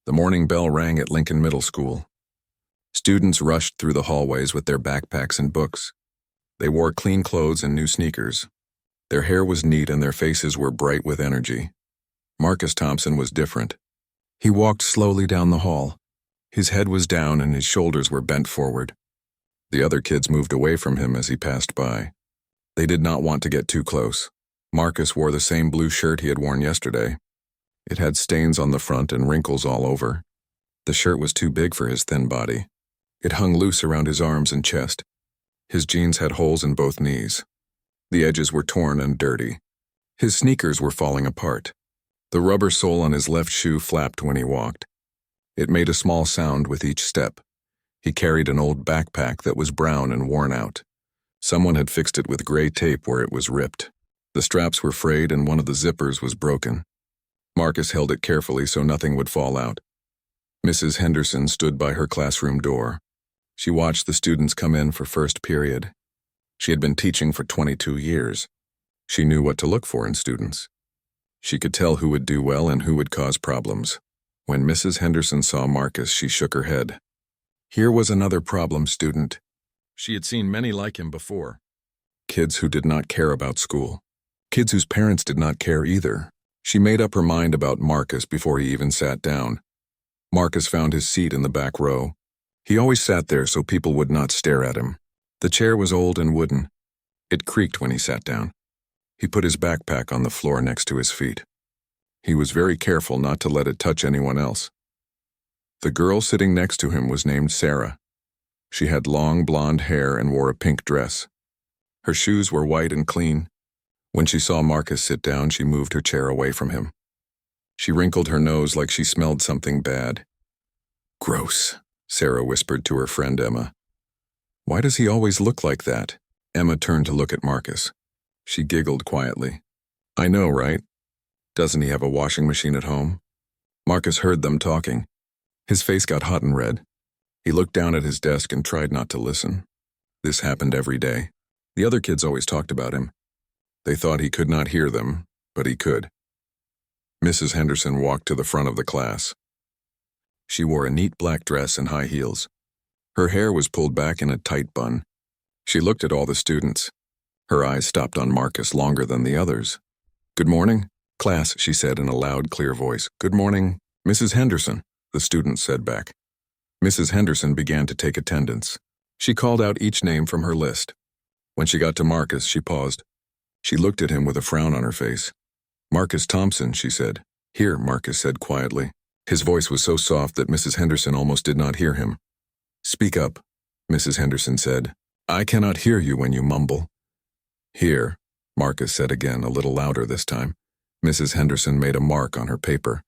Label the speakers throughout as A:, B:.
A: The morning bell rang at Lincoln Middle School. Students rushed through the hallways with their backpacks and books. They wore clean clothes and new sneakers. Their hair was neat and their faces were bright with energy. Marcus Thompson was different. He walked slowly down the hall. His head was down and his shoulders were bent forward. The other kids moved away from him as he passed by. They did not want to get too close. Marcus wore the same blue shirt he had worn yesterday. It had stains on the front and wrinkles all over. The shirt was too big for his thin body. It hung loose around his arms and chest. His jeans had holes in both knees. The edges were torn and dirty. His sneakers were falling apart. The rubber sole on his left shoe flapped when he walked. It made a small sound with each step. He carried an old backpack that was brown and worn out. Someone had fixed it with gray tape where it was ripped. The straps were frayed and one of the zippers was broken. Marcus held it carefully so nothing would fall out. Mrs. Henderson stood by her classroom door. She watched the students come in for first period. She had been teaching for 22 years. She knew what to look for in students. She could tell who would do well and who would cause problems. When Mrs. Henderson saw Marcus, she shook her head. Here was another problem student. She had seen many like him before. Kids who did not care about school. Kids whose parents did not care either. She made up her mind about Marcus before he even sat down. Marcus found his seat in the back row. He always sat there so people would not stare at him. The chair was old and wooden. It creaked when he sat down. He put his backpack on the floor next to his feet. He was very careful not to let it touch anyone else. The girl sitting next to him was named Sarah. She had long blonde hair and wore a pink dress. Her shoes were white and clean. When she saw Marcus sit down, she moved her chair away from him. She wrinkled her nose like she smelled something bad. "Gross," Sarah whispered to her friend Emma. "Why does he always look like that?" Emma turned to look at Marcus. She giggled quietly. "I know, right? Doesn't he have a washing machine at home?" Marcus heard them talking. His face got hot and red. He looked down at his desk and tried not to listen. This happened every day. The other kids always talked about him. They thought he could not hear them, but he could. Mrs. Henderson walked to the front of the class. She wore a neat black dress and high heels. Her hair was pulled back in a tight bun. She looked at all the students. Her eyes stopped on Marcus longer than the others. "Good morning, class," she said in a loud, clear voice. "Good morning, Mrs. Henderson," the students said back. Mrs. Henderson began to take attendance. She called out each name from her list. When she got to Marcus, she paused. She looked at him with a frown on her face. "Marcus Thompson," she said. "Here," Marcus said quietly. His voice was so soft that Mrs. Henderson almost did not hear him. "Speak up," Mrs. Henderson said. "I cannot hear you when you mumble." "Here," Marcus said again, a little louder this time. Mrs. Henderson made a mark on her paper.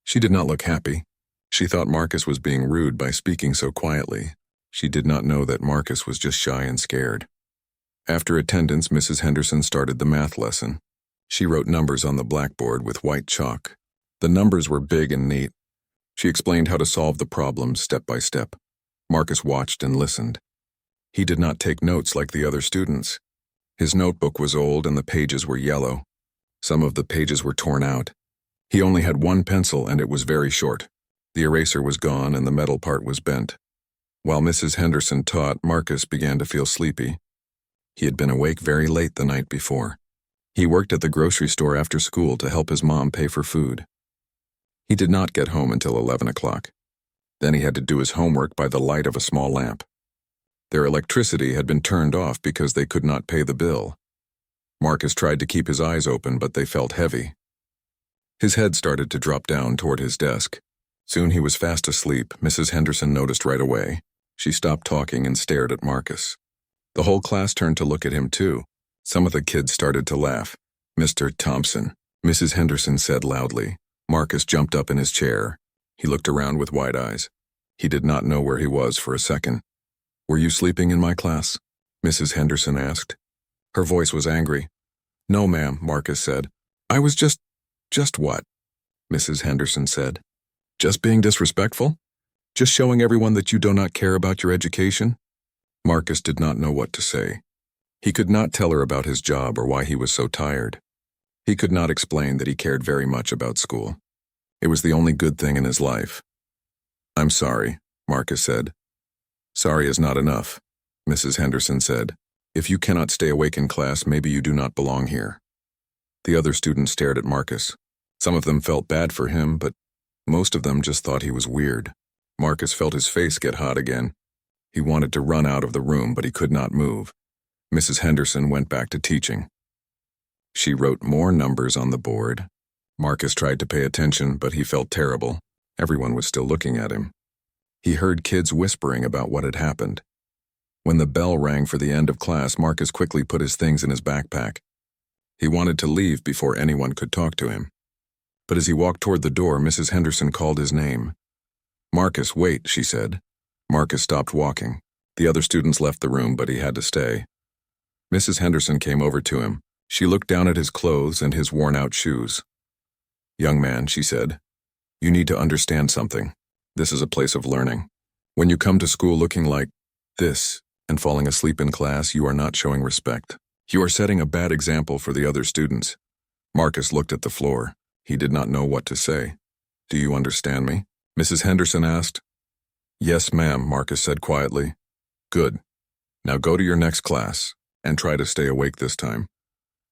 A: She did not look happy. She thought Marcus was being rude by speaking so quietly. She did not know that Marcus was just shy and scared. After attendance, Mrs. Henderson started the math lesson. She wrote numbers on the blackboard with white chalk. The numbers were big and neat. She explained how to solve the problems step by step. Marcus watched and listened. He did not take notes like the other students. His notebook was old and the pages were yellow. Some of the pages were torn out. He only had one pencil and it was very short. The eraser was gone and the metal part was bent. While Mrs. Henderson taught, Marcus began to feel sleepy. He had been awake very late the night before. He worked at the grocery store after school to help his mom pay for food. He did not get home until 11 o'clock. Then he had to do his homework by the light of a small lamp. Their electricity had been turned off because they could not pay the bill. Marcus tried to keep his eyes open, but they felt heavy. His head started to drop down toward his desk. Soon he was fast asleep. Mrs. Henderson noticed right away. She stopped talking and stared at Marcus. The whole class turned to look at him too. Some of the kids started to laugh. "Mr. Thompson," Mrs. Henderson said loudly. Marcus jumped up in his chair. He looked around with wide eyes. He did not know where he was for a second. "Were you sleeping in my class?" Mrs. Henderson asked. Her voice was angry. "No, ma'am," Marcus said. "I was just what?" Mrs. Henderson said. "Just being disrespectful? Just showing everyone that you do not care about your education?" Marcus did not know what to say. He could not tell her about his job or why he was so tired. He could not explain that he cared very much about school. It was the only good thing in his life. "I'm sorry," Marcus said. "Sorry is not enough," Mrs. Henderson said. "If you cannot stay awake in class, maybe you do not belong here." The other students stared at Marcus. Some of them felt bad for him, but most of them just thought he was weird. Marcus felt his face get hot again. He wanted to run out of the room, but he could not move. Mrs. Henderson went back to teaching. She wrote more numbers on the board. Marcus tried to pay attention, but he felt terrible. Everyone was still looking at him. He heard kids whispering about what had happened. When the bell rang for the end of class, Marcus quickly put his things in his backpack. He wanted to leave before anyone could talk to him. But as he walked toward the door, Mrs. Henderson called his name. "Marcus, wait," she said. Marcus stopped walking. The other students left the room, but he had to stay. Mrs. Henderson came over to him. She looked down at his clothes and his worn-out shoes. "Young man," she said, "you need to understand something. This is a place of learning. When you come to school looking like this and falling asleep in class, you are not showing respect. You are setting a bad example for the other students." Marcus looked at the floor. He did not know what to say. "Do you understand me?" Mrs. Henderson asked. "Yes, ma'am," Marcus said quietly. "Good. Now go to your next class and try to stay awake this time."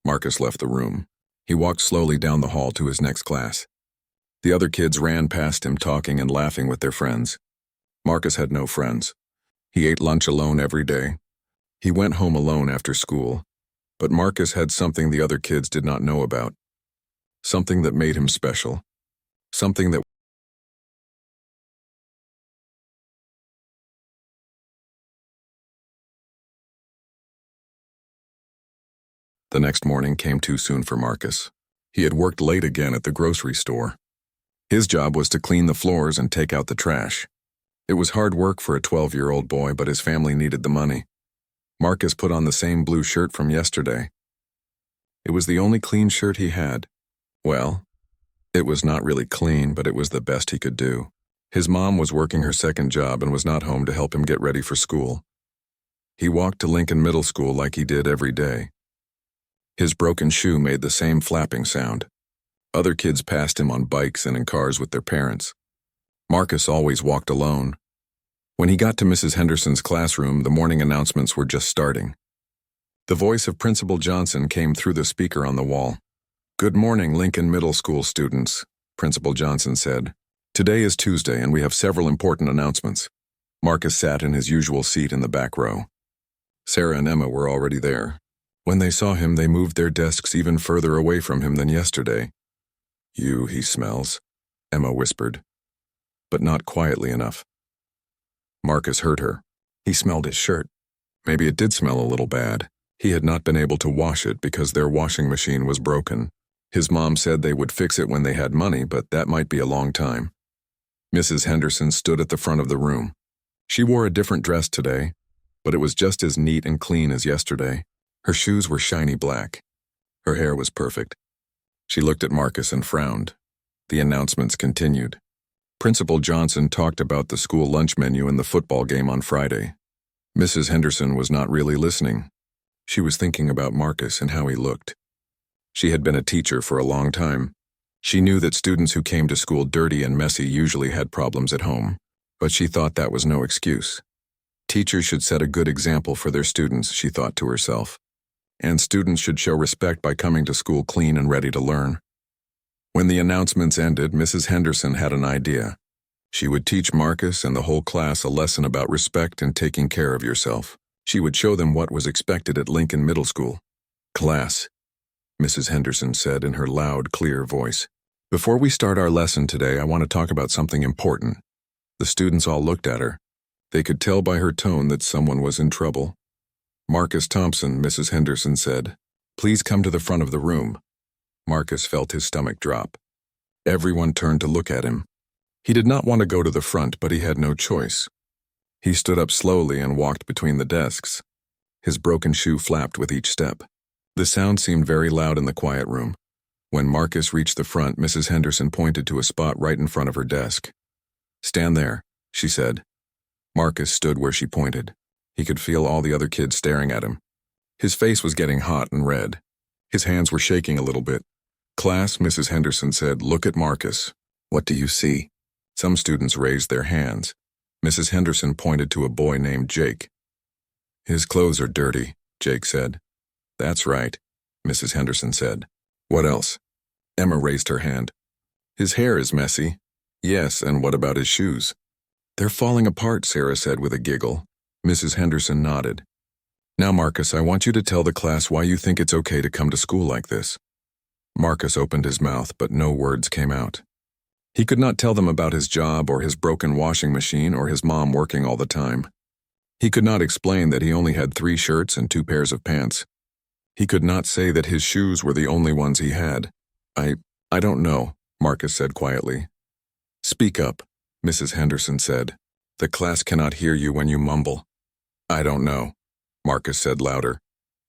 A: Marcus left the room. He walked slowly down the hall to his next class. The other kids ran past him, talking and laughing with their friends. Marcus had no friends. He ate lunch alone every day. He went home alone after school. But Marcus had something the other kids did not know about. Something that made him special. Something that The next morning came too soon for Marcus. He had worked late again at the grocery store. His job was to clean the floors and take out the trash. It was hard work for a 12-year-old boy, but his family needed the money. Marcus put on the same blue shirt from yesterday. It was the only clean shirt he had. Well, it was not really clean, but it was the best he could do. His mom was working her second job and was not home to help him get ready for school. He walked to Lincoln Middle School like he did every day. His broken shoe made the same flapping sound. Other kids passed him on bikes and in cars with their parents. Marcus always walked alone. When he got to Mrs. Henderson's classroom, the morning announcements were just starting. The voice of Principal Johnson came through the speaker on the wall. "Good morning, Lincoln Middle School students," Principal Johnson said. "Today is Tuesday and we have several important announcements." Marcus sat in his usual seat in the back row. Sarah and Emma were already there. When they saw him, they moved their desks even further away from him than yesterday. He smells," Emma whispered, but not quietly enough. Marcus heard her. He smelled his shirt. Maybe it did smell a little bad. He had not been able to wash it because their washing machine was broken. His mom said they would fix it when they had money, but that might be a long time. Mrs. Henderson stood at the front of the room. She wore a different dress today, but it was just as neat and clean as yesterday. Her shoes were shiny black. Her hair was perfect. She looked at Marcus and frowned. The announcements continued. Principal Johnson talked about the school lunch menu and the football game on Friday. Mrs. Henderson was not really listening. She was thinking about Marcus and how he looked. She had been a teacher for a long time. She knew that students who came to school dirty and messy usually had problems at home, but she thought that was no excuse. Teachers should set a good example for their students, she thought to herself. And students should show respect by coming to school clean and ready to learn. When the announcements ended, Mrs. Henderson had an idea. She would teach Marcus and the whole class a lesson about respect and taking care of yourself. She would show them what was expected at Lincoln Middle School. "Class," Mrs. Henderson said in her loud, clear voice. "Before we start our lesson today, I want to talk about something important." The students all looked at her. They could tell by her tone that someone was in trouble. "Marcus Thompson," Mrs. Henderson said. "Please come to the front of the room." Marcus felt his stomach drop. Everyone turned to look at him. He did not want to go to the front, but he had no choice. He stood up slowly and walked between the desks. His broken shoe flapped with each step. The sound seemed very loud in the quiet room. When Marcus reached the front, Mrs. Henderson pointed to a spot right in front of her desk. "Stand there," she said. Marcus stood where she pointed. He could feel all the other kids staring at him. His face was getting hot and red. His hands were shaking a little bit. "Class," Mrs. Henderson said, "look at Marcus." What do you see? Some students raised their hands. Mrs. Henderson pointed to a boy named Jake. His clothes are dirty, Jake said. That's right, Mrs. Henderson said. What else? Emma raised her hand. His hair is messy. Yes, and what about his shoes? They're falling apart, Sarah said with a giggle. Mrs. Henderson nodded. Now, Marcus, I want you to tell the class why you think it's okay to come to school like this. Marcus opened his mouth, but no words came out. He could not tell them about his job or his broken washing machine or his mom working all the time. He could not explain that he only had 3 shirts and 2 pairs of pants. He could not say that his shoes were the only ones he had. I don't know, Marcus said quietly. Speak up, Mrs. Henderson said. The class cannot hear you when you mumble. I don't know, Marcus said louder.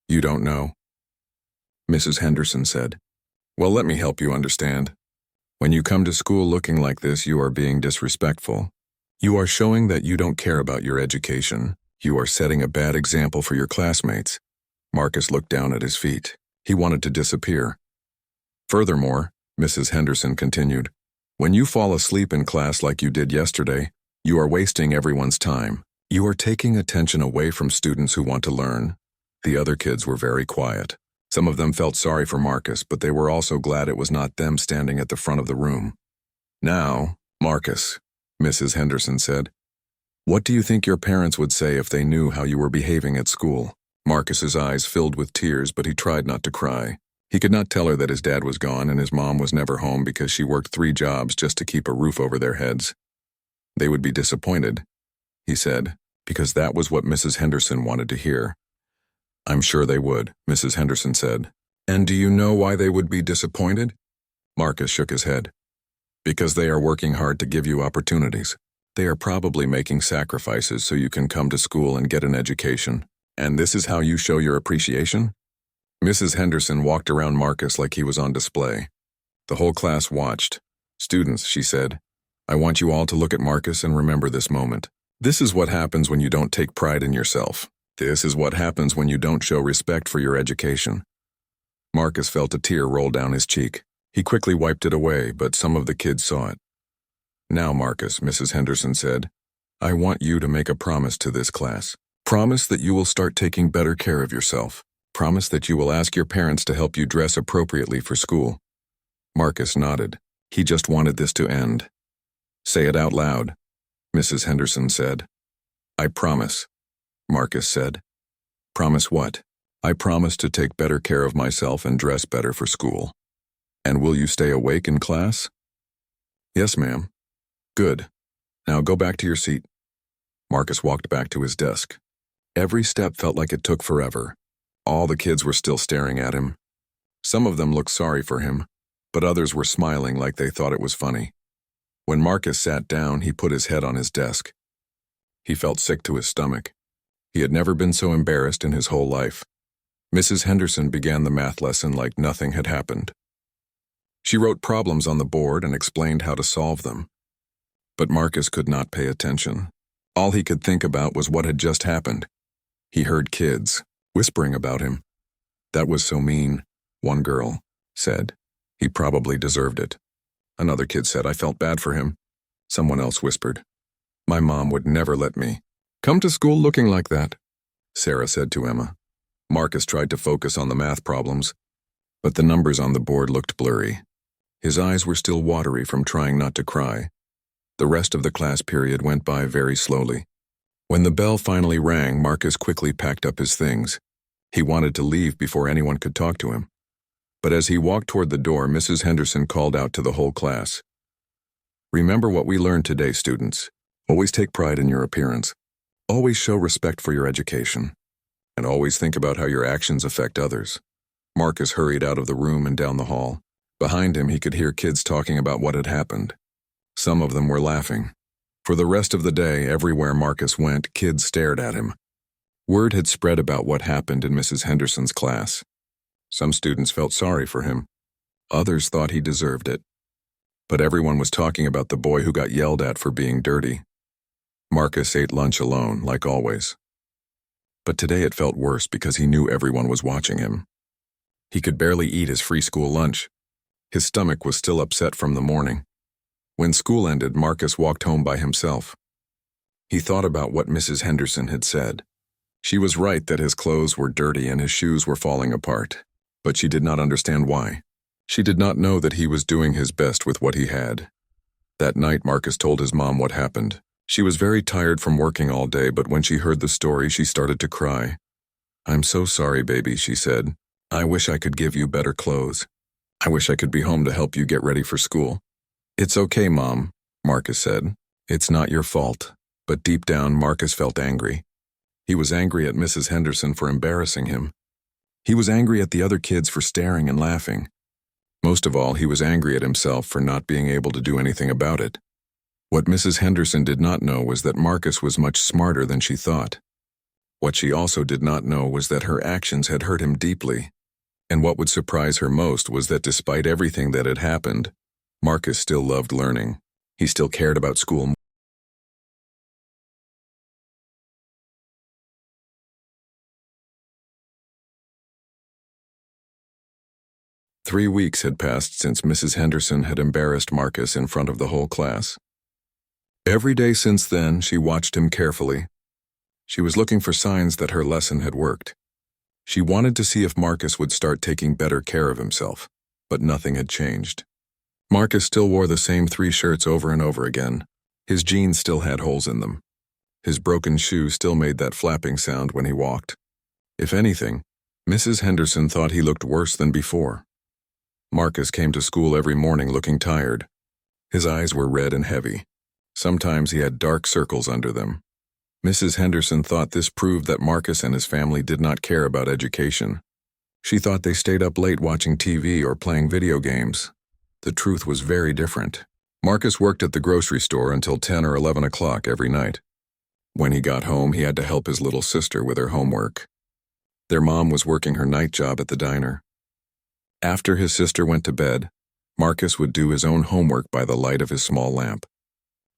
A: You don't know? Mrs. Henderson said. Well, let me help you understand. When you come to school looking like this, you are being disrespectful. You are showing that you don't care about your education. You are setting a bad example for your classmates. Marcus looked down at his feet. He wanted to disappear. Furthermore, Mrs. Henderson continued, when you fall asleep in class like you did yesterday, you are wasting everyone's time. You are taking attention away from students who want to learn. The other kids were very quiet. Some of them felt sorry for Marcus, but they were also glad it was not them standing at the front of the room. Now, Marcus, Mrs. Henderson said, what do you think your parents would say if they knew how you were behaving at school? Marcus's eyes filled with tears, but he tried not to cry. He could not tell her that his dad was gone and his mom was never home because she worked 3 jobs just to keep a roof over their heads. They would be disappointed, he said, because that was what Mrs. Henderson wanted to hear. I'm sure they would, Mrs. Henderson said. And do you know why they would be disappointed? Marcus shook his head. Because they are working hard to give you opportunities. They are probably making sacrifices so you can come to school and get an education. And this is how you show your appreciation? Mrs. Henderson walked around Marcus like he was on display. The whole class watched. Students, she said, I want you all to look at Marcus and remember this moment. This is what happens when you don't take pride in yourself. This is what happens when you don't show respect for your education. Marcus felt a tear roll down his cheek. He quickly wiped it away, but some of the kids saw it. Now, Marcus, Mrs. Henderson said, I want you to make a promise to this class. Promise that you will start taking better care of yourself. Promise that you will ask your parents to help you dress appropriately for school. Marcus nodded. He just wanted this to end. Say it out loud, Mrs. Henderson said. I promise, Marcus said. Promise what? I promise to take better care of myself and dress better for school. And will you stay awake in class? Yes, ma'am. Good. Now go back to your seat. Marcus walked back to his desk. Every step felt like it took forever. All the kids were still staring at him. Some of them looked sorry for him, but others were smiling like they thought it was funny. When Marcus sat down, he put his head on his desk. He felt sick to his stomach. He had never been so embarrassed in his whole life. Mrs. Henderson began the math lesson like nothing had happened. She wrote problems on the board and explained how to solve them. But Marcus could not pay attention. All he could think about was what had just happened. He heard kids whispering about him. That was so mean, one girl said. He probably deserved it. Another kid said, I felt bad for him. Someone else whispered, my mom would never let me come to school looking like that, Sarah said to Emma. Marcus tried to focus on the math problems, but the numbers on the board looked blurry. His eyes were still watery from trying not to cry. The rest of the class period went by very slowly. When the bell finally rang, Marcus quickly packed up his things. He wanted to leave before anyone could talk to him. But as he walked toward the door, Mrs. Henderson called out to the whole class. Remember what we learned today, students. Always take pride in your appearance. Always show respect for your education. And always think about how your actions affect others. Marcus hurried out of the room and down the hall. Behind him, he could hear kids talking about what had happened. Some of them were laughing. For the rest of the day, everywhere Marcus went, kids stared at him. Word had spread about what happened in Mrs. Henderson's class. Some students felt sorry for him. Others thought he deserved it. But everyone was talking about the boy who got yelled at for being dirty. Marcus ate lunch alone, like always. But today it felt worse because he knew everyone was watching him. He could barely eat his free school lunch. His stomach was still upset from the morning. When school ended, Marcus walked home by himself. He thought about what Mrs. Henderson had said. She was right that his clothes were dirty and his shoes were falling apart, but she did not understand why. She did not know that he was doing his best with what he had. That night, Marcus told his mom what happened. She was very tired from working all day, but when she heard the story, she started to cry. "I'm so sorry, baby," she said. "I wish I could give you better clothes. I wish I could be home to help you get ready for school." "It's okay, Mom," Marcus said. "It's not your fault." But deep down, Marcus felt angry. He was angry at Mrs. Henderson for embarrassing him. He was angry at the other kids for staring and laughing. Most of all, he was angry at himself for not being able to do anything about it. What Mrs. Henderson did not know was that Marcus was much smarter than she thought. What she also did not know was that her actions had hurt him deeply. And what would surprise her most was that despite everything that had happened, Marcus still loved learning. He still cared about school. 3 weeks had passed since Mrs. Henderson had embarrassed Marcus in front of the whole class. Every day since then, she watched him carefully. She was looking for signs that her lesson had worked. She wanted to see if Marcus would start taking better care of himself, but nothing had changed. Marcus still wore the same 3 shirts over and over again. His jeans still had holes in them. His broken shoe still made that flapping sound when he walked. If anything, Mrs. Henderson thought he looked worse than before. Marcus came to school every morning looking tired. His eyes were red and heavy. Sometimes he had dark circles under them. Mrs. Henderson thought this proved that Marcus and his family did not care about education. She thought they stayed up late watching TV or playing video games. The truth was very different. Marcus worked at the grocery store until 10 or 11 o'clock every night. When he got home, he had to help his little sister with her homework. Their mom was working her night job at the diner. After his sister went to bed, Marcus would do his own homework by the light of his small lamp.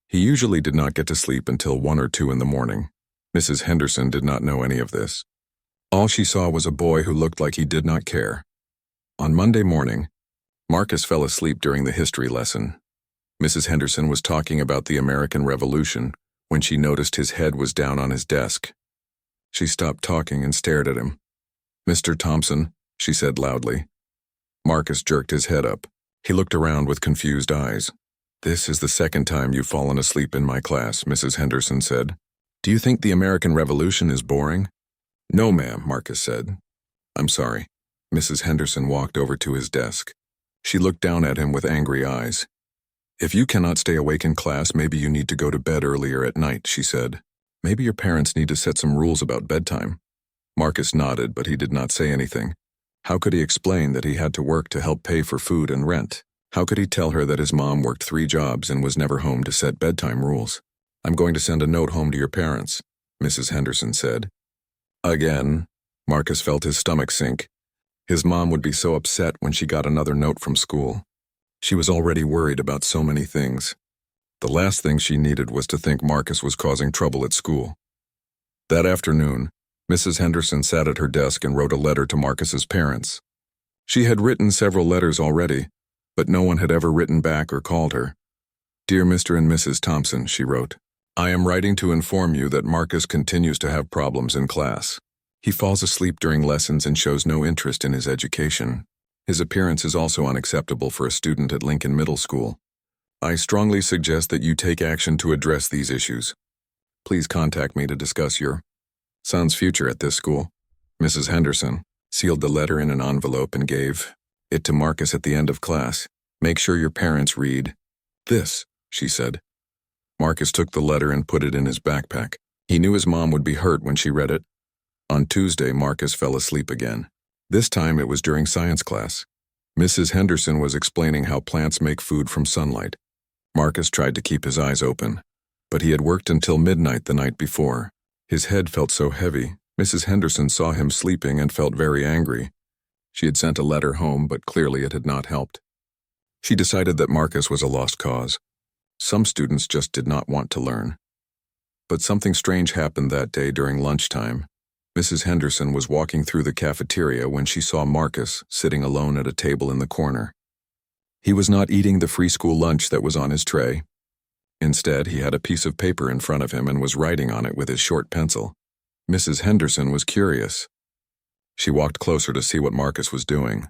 A: He usually did not get to sleep until 1 or 2 in the morning. Mrs. Henderson did not know any of this. All she saw was a boy who looked like he did not care. On Monday morning, Marcus fell asleep during the history lesson. Mrs. Henderson was talking about the American Revolution when she noticed his head was down on his desk. She stopped talking and stared at him. "Mr. Thompson," she said loudly. Marcus jerked his head up. He looked around with confused eyes. "This is the second time you've fallen asleep in my class," Mrs. Henderson said. "Do you think the American Revolution is boring?" "No, ma'am," Marcus said. "I'm sorry." Mrs. Henderson walked over to his desk. She looked down at him with angry eyes. "If you cannot stay awake in class, maybe you need to go to bed earlier at night," she said. "Maybe your parents need to set some rules about bedtime." Marcus nodded, but he did not say anything. How could he explain that he had to work to help pay for food and rent? How could he tell her that his mom worked 3 jobs and was never home to set bedtime rules? "I'm going to send a note home to your parents," Mrs. Henderson said. Again, Marcus felt his stomach sink. His mom would be so upset when she got another note from school. She was already worried about so many things. The last thing she needed was to think Marcus was causing trouble at school. That afternoon, Mrs. Henderson sat at her desk and wrote a letter to Marcus's parents. She had written several letters already, but no one had ever written back or called her. "Dear Mr. and Mrs. Thompson," she wrote, "I am writing to inform you that Marcus continues to have problems in class. He falls asleep during lessons and shows no interest in his education. His appearance is also unacceptable for a student at Lincoln Middle School. I strongly suggest that you take action to address these issues. Please contact me to discuss your son's future at this school." Mrs. Henderson sealed the letter in an envelope and gave it to Marcus at the end of class. "Make sure your parents read this," she said. Marcus took the letter and put it in his backpack. He knew his mom would be hurt when she read it. On Tuesday, Marcus fell asleep again. This time it was during science class. Mrs. Henderson was explaining how plants make food from sunlight. Marcus tried to keep his eyes open, but he had worked until midnight the night before. His head felt so heavy. Mrs. Henderson saw him sleeping and felt very angry. She had sent a letter home, but clearly it had not helped. She decided that Marcus was a lost cause. Some students just did not want to learn. But something strange happened that day during lunchtime. Mrs. Henderson was walking through the cafeteria when she saw Marcus sitting alone at a table in the corner. He was not eating the free school lunch that was on his tray. Instead, he had a piece of paper in front of him and was writing on it with his short pencil. Mrs. Henderson was curious. She walked closer to see what Marcus was doing.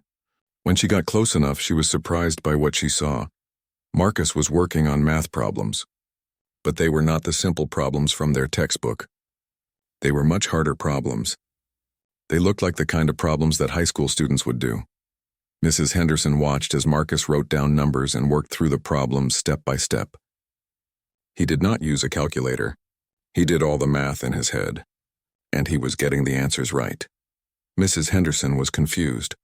A: When she got close enough, she was surprised by what she saw. Marcus was working on math problems. But they were not the simple problems from their textbook. They were much harder problems. They looked like the kind of problems that high school students would do. Mrs. Henderson watched as Marcus wrote down numbers and worked through the problems step by step. He did not use a calculator. He did all the math in his head. And he was getting the answers right. Mrs. Henderson was confused.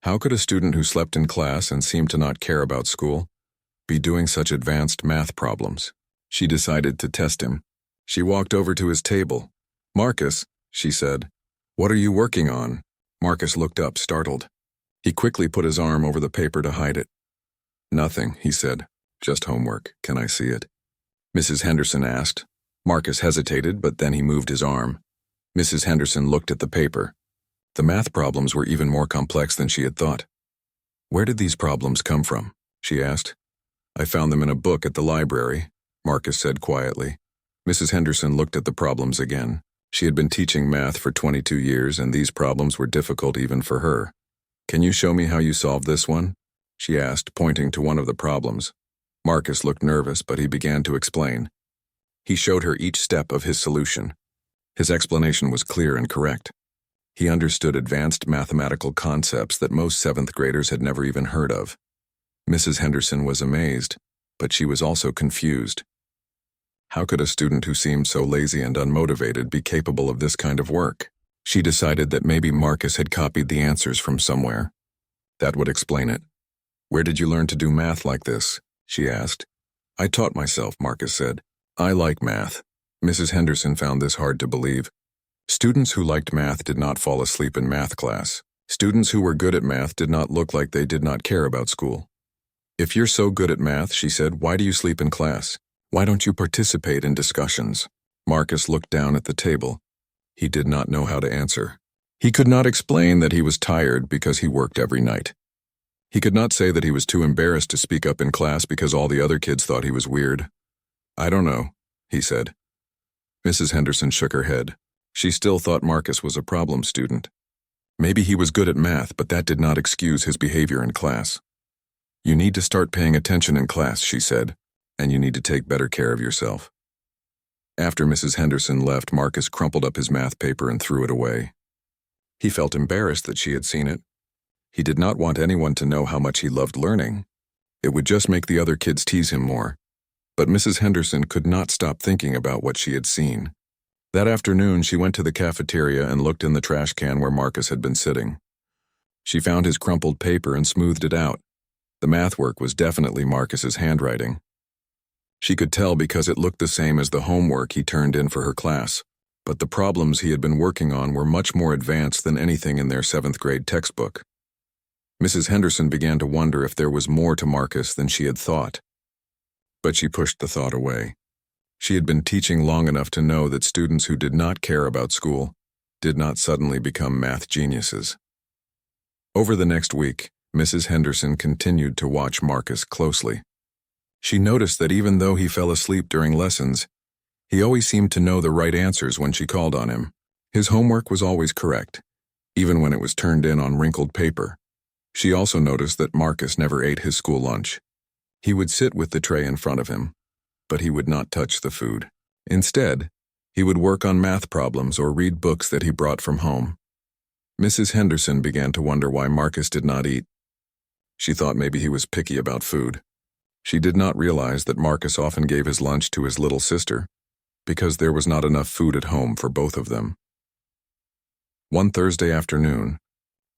A: How could a student who slept in class and seemed to not care about school be doing such advanced math problems? She decided to test him. She walked over to his table. "Marcus," she said, "what are you working on?" Marcus looked up, startled. He quickly put his arm over the paper to hide it. "Nothing," he said. "Just homework. Can I see it?" Mrs. Henderson asked. Marcus hesitated, but then he moved his arm. Mrs. Henderson looked at the paper. The math problems were even more complex than she had thought. "Where did these problems come from?" she asked. "I found them in a book at the library," Marcus said quietly. Mrs. Henderson looked at the problems again. She had been teaching math for 22 years, and these problems were difficult even for her. "Can you show me how you solved this one?" she asked, pointing to one of the problems. Marcus looked nervous, but he began to explain. He showed her each step of his solution. His explanation was clear and correct. He understood advanced mathematical concepts that most seventh graders had never even heard of. Mrs. Henderson was amazed, but she was also confused. How could a student who seemed so lazy and unmotivated be capable of this kind of work? She decided that maybe Marcus had copied the answers from somewhere. That would explain it. "Where did you learn to do math like this?" she asked. "I taught myself," Marcus said. "I like math." Mrs. Henderson found this hard to believe. Students who liked math did not fall asleep in math class. Students who were good at math did not look like they did not care about school. "If you're so good at math," she said, "why do you sleep in class? Why don't you participate in discussions?" Marcus looked down at the table. He did not know how to answer. He could not explain that he was tired because he worked every night. He could not say that he was too embarrassed to speak up in class because all the other kids thought he was weird. "I don't know," he said. Mrs. Henderson shook her head. She still thought Marcus was a problem student. Maybe he was good at math, but that did not excuse his behavior in class. "You need to start paying attention in class," she said, "and you need to take better care of yourself." After Mrs. Henderson left, Marcus crumpled up his math paper and threw it away. He felt embarrassed that she had seen it. He did not want anyone to know how much he loved learning. It would just make the other kids tease him more. But Mrs. Henderson could not stop thinking about what she had seen. That afternoon, she went to the cafeteria and looked in the trash can where Marcus had been sitting. She found his crumpled paper and smoothed it out. The math work was definitely Marcus's handwriting. She could tell because it looked the same as the homework he turned in for her class, but the problems he had been working on were much more advanced than anything in their 7th grade textbook. Mrs. Henderson began to wonder if there was more to Marcus than she had thought. But she pushed the thought away. She had been teaching long enough to know that students who did not care about school did not suddenly become math geniuses. Over the next week, Mrs. Henderson continued to watch Marcus closely. She noticed that even though he fell asleep during lessons, he always seemed to know the right answers when she called on him. His homework was always correct, even when it was turned in on wrinkled paper. She also noticed that Marcus never ate his school lunch. He would sit with the tray in front of him, but he would not touch the food. Instead, he would work on math problems or read books that he brought from home. Mrs. Henderson began to wonder why Marcus did not eat. She thought maybe he was picky about food. She did not realize that Marcus often gave his lunch to his little sister because there was not enough food at home for both of them. One Thursday afternoon,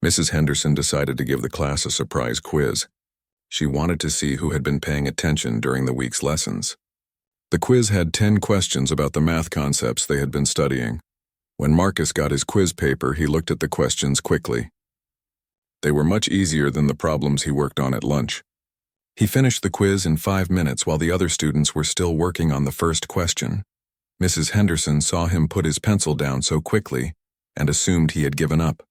A: Mrs. Henderson decided to give the class a surprise quiz. She wanted to see who had been paying attention during the week's lessons. The quiz had 10 questions about the math concepts they had been studying. When Marcus got his quiz paper, he looked at the questions quickly. They were much easier than the problems he worked on at lunch. He finished the quiz in 5 minutes while the other students were still working on the first question. Mrs. Henderson saw him put his pencil down so quickly and assumed he had given up.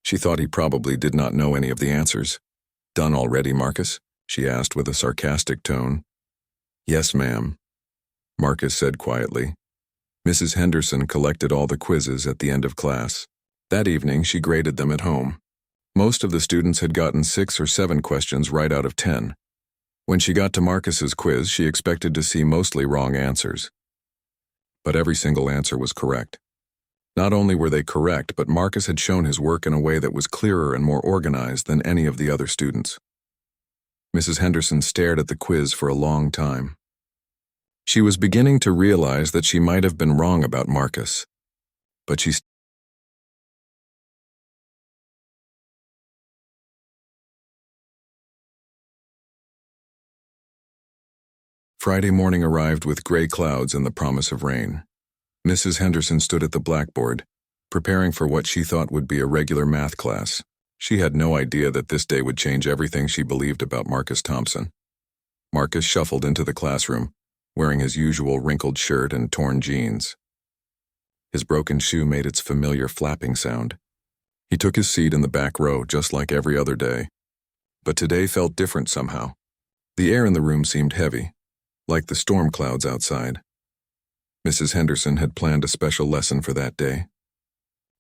A: She thought he probably did not know any of the answers. "Done already, Marcus?" she asked with a sarcastic tone. Yes, ma'am, Marcus said quietly. Mrs. Henderson collected all the quizzes at the end of class. That evening, she graded them at home. Most of the students had gotten 6 or 7 questions right out of 10. When she got to Marcus's quiz, she expected to see mostly wrong answers. But every single answer was correct. Not only were they correct, but Marcus had shown his work in a way that was clearer and more organized than any of the other students. Mrs. Henderson stared at the quiz for a long time. She was beginning to realize that she might have been wrong about Marcus, but she Friday morning arrived with gray clouds and the promise of rain. Mrs. Henderson stood at the blackboard, preparing for what she thought would be a regular math class. She had no idea that this day would change everything she believed about Marcus Thompson. Marcus shuffled into the classroom, wearing his usual wrinkled shirt and torn jeans. His broken shoe made its familiar flapping sound. He took his seat in the back row just like every other day. But today felt different somehow. The air in the room seemed heavy, like the storm clouds outside. Mrs. Henderson had planned a special lesson for that day.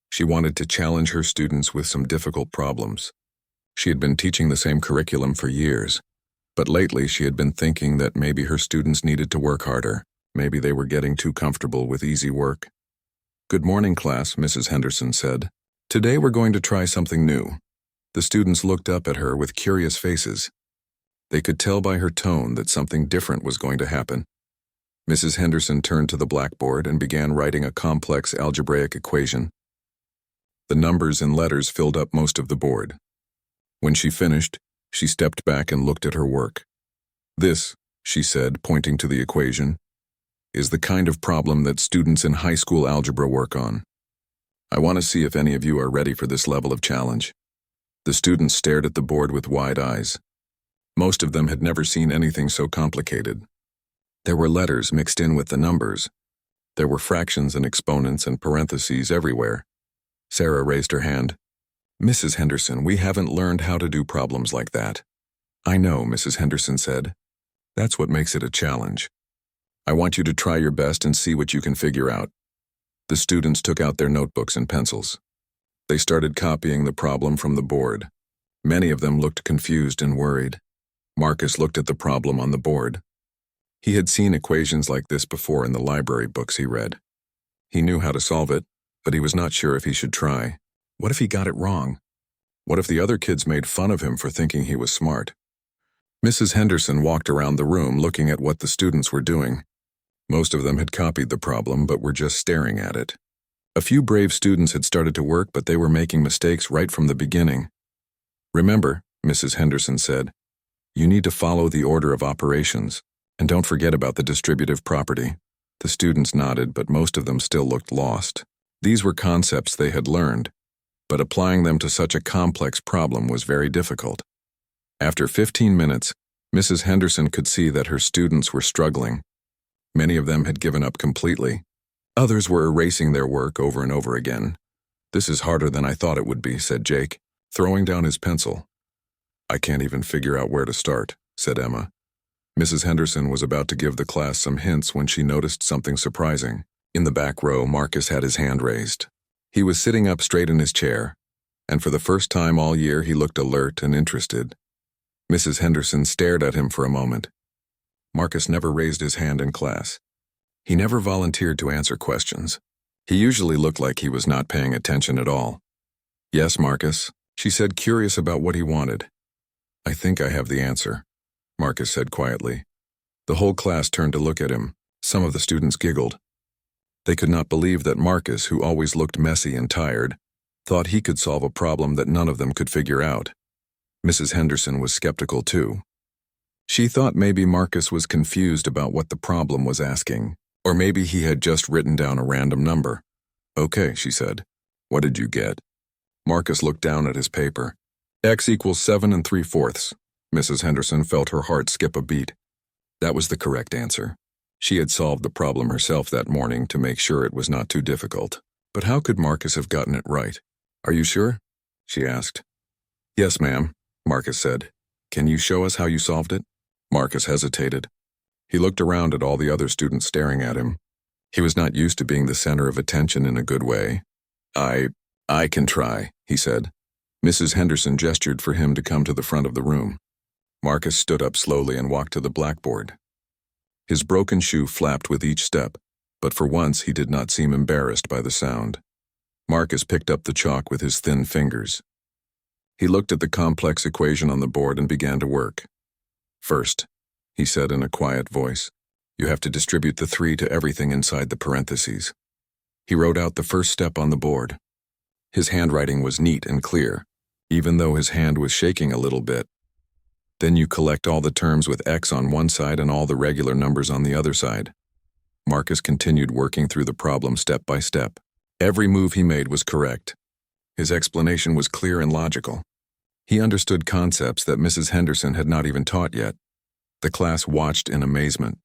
A: She wanted to challenge her students with some difficult problems. She had been teaching the same curriculum for years, but lately she had been thinking that maybe her students needed to work harder. Maybe they were getting too comfortable with easy work. Good morning, class, Mrs. Henderson said. Today we're going to try something new. The students looked up at her with curious faces. They could tell by her tone that something different was going to happen. Mrs. Henderson turned to the blackboard and began writing a complex algebraic equation. The numbers and letters filled up most of the board. When she finished, she stepped back and looked at her work. This, she said, pointing to the equation, is the kind of problem that students in high school algebra work on. I want to see if any of you are ready for this level of challenge. The students stared at the board with wide eyes. Most of them had never seen anything so complicated. There were letters mixed in with the numbers. There were fractions and exponents and parentheses everywhere. Sarah raised her hand. Mrs. Henderson, we haven't learned how to do problems like that. I know, Mrs. Henderson said. That's what makes it a challenge. I want you to try your best and see what you can figure out. The students took out their notebooks and pencils. They started copying the problem from the board. Many of them looked confused and worried. Marcus looked at the problem on the board. He had seen equations like this before in the library books he read. He knew how to solve it, but he was not sure if he should try. What if he got it wrong? What if the other kids made fun of him for thinking he was smart? Mrs. Henderson walked around the room looking at what the students were doing. Most of them had copied the problem but were just staring at it. A few brave students had started to work, but they were making mistakes right from the beginning. Remember, Mrs. Henderson said, you need to follow the order of operations, and don't forget about the distributive property. The students nodded, but most of them still looked lost. These were concepts they had learned, but applying them to such a complex problem was very difficult. After 15 minutes, Mrs. Henderson could see that her students were struggling. Many of them had given up completely. Others were erasing their work over and over again. This is harder than I thought it would be, said Jake, throwing down his pencil. I can't even figure out where to start, said Emma. Mrs. Henderson was about to give the class some hints when she noticed something surprising. In the back row, Marcus had his hand raised. He was sitting up straight in his chair, and for the first time all year he looked alert and interested. Mrs. Henderson stared at him for a moment. Marcus never raised his hand in class. He never volunteered to answer questions. He usually looked like he was not paying attention at all. Yes, Marcus, she said, curious about what he wanted. I think I have the answer, Marcus said quietly. The whole class turned to look at him. Some of the students giggled. They could not believe that Marcus, who always looked messy and tired, thought he could solve a problem that none of them could figure out. Mrs. Henderson was skeptical too. She thought maybe Marcus was confused about what the problem was asking, or maybe he had just written down a random number. Okay, she said. What did you get? Marcus looked down at his paper. X equals 7 3/4. Mrs. Henderson felt her heart skip a beat. That was the correct answer. She had solved the problem herself that morning to make sure it was not too difficult. But how could Marcus have gotten it right? Are you sure? She asked. Yes, ma'am, Marcus said. Can you show us how you solved it? Marcus hesitated. He looked around at all the other students staring at him. He was not used to being the center of attention in a good way. I can try, he said. Mrs. Henderson gestured for him to come to the front of the room. Marcus stood up slowly and walked to the blackboard. His broken shoe flapped with each step, but for once he did not seem embarrassed by the sound. Marcus picked up the chalk with his thin fingers. He looked at the complex equation on the board and began to work. First, he said in a quiet voice, you have to distribute the 3 to everything inside the parentheses. He wrote out the first step on the board. His handwriting was neat and clear, even though his hand was shaking a little bit. Then you collect all the terms with X on one side and all the regular numbers on the other side. Marcus continued working through the problem step by step. Every move he made was correct. His explanation was clear and logical. He understood concepts that Mrs. Henderson had not even taught yet. The class watched in amazement.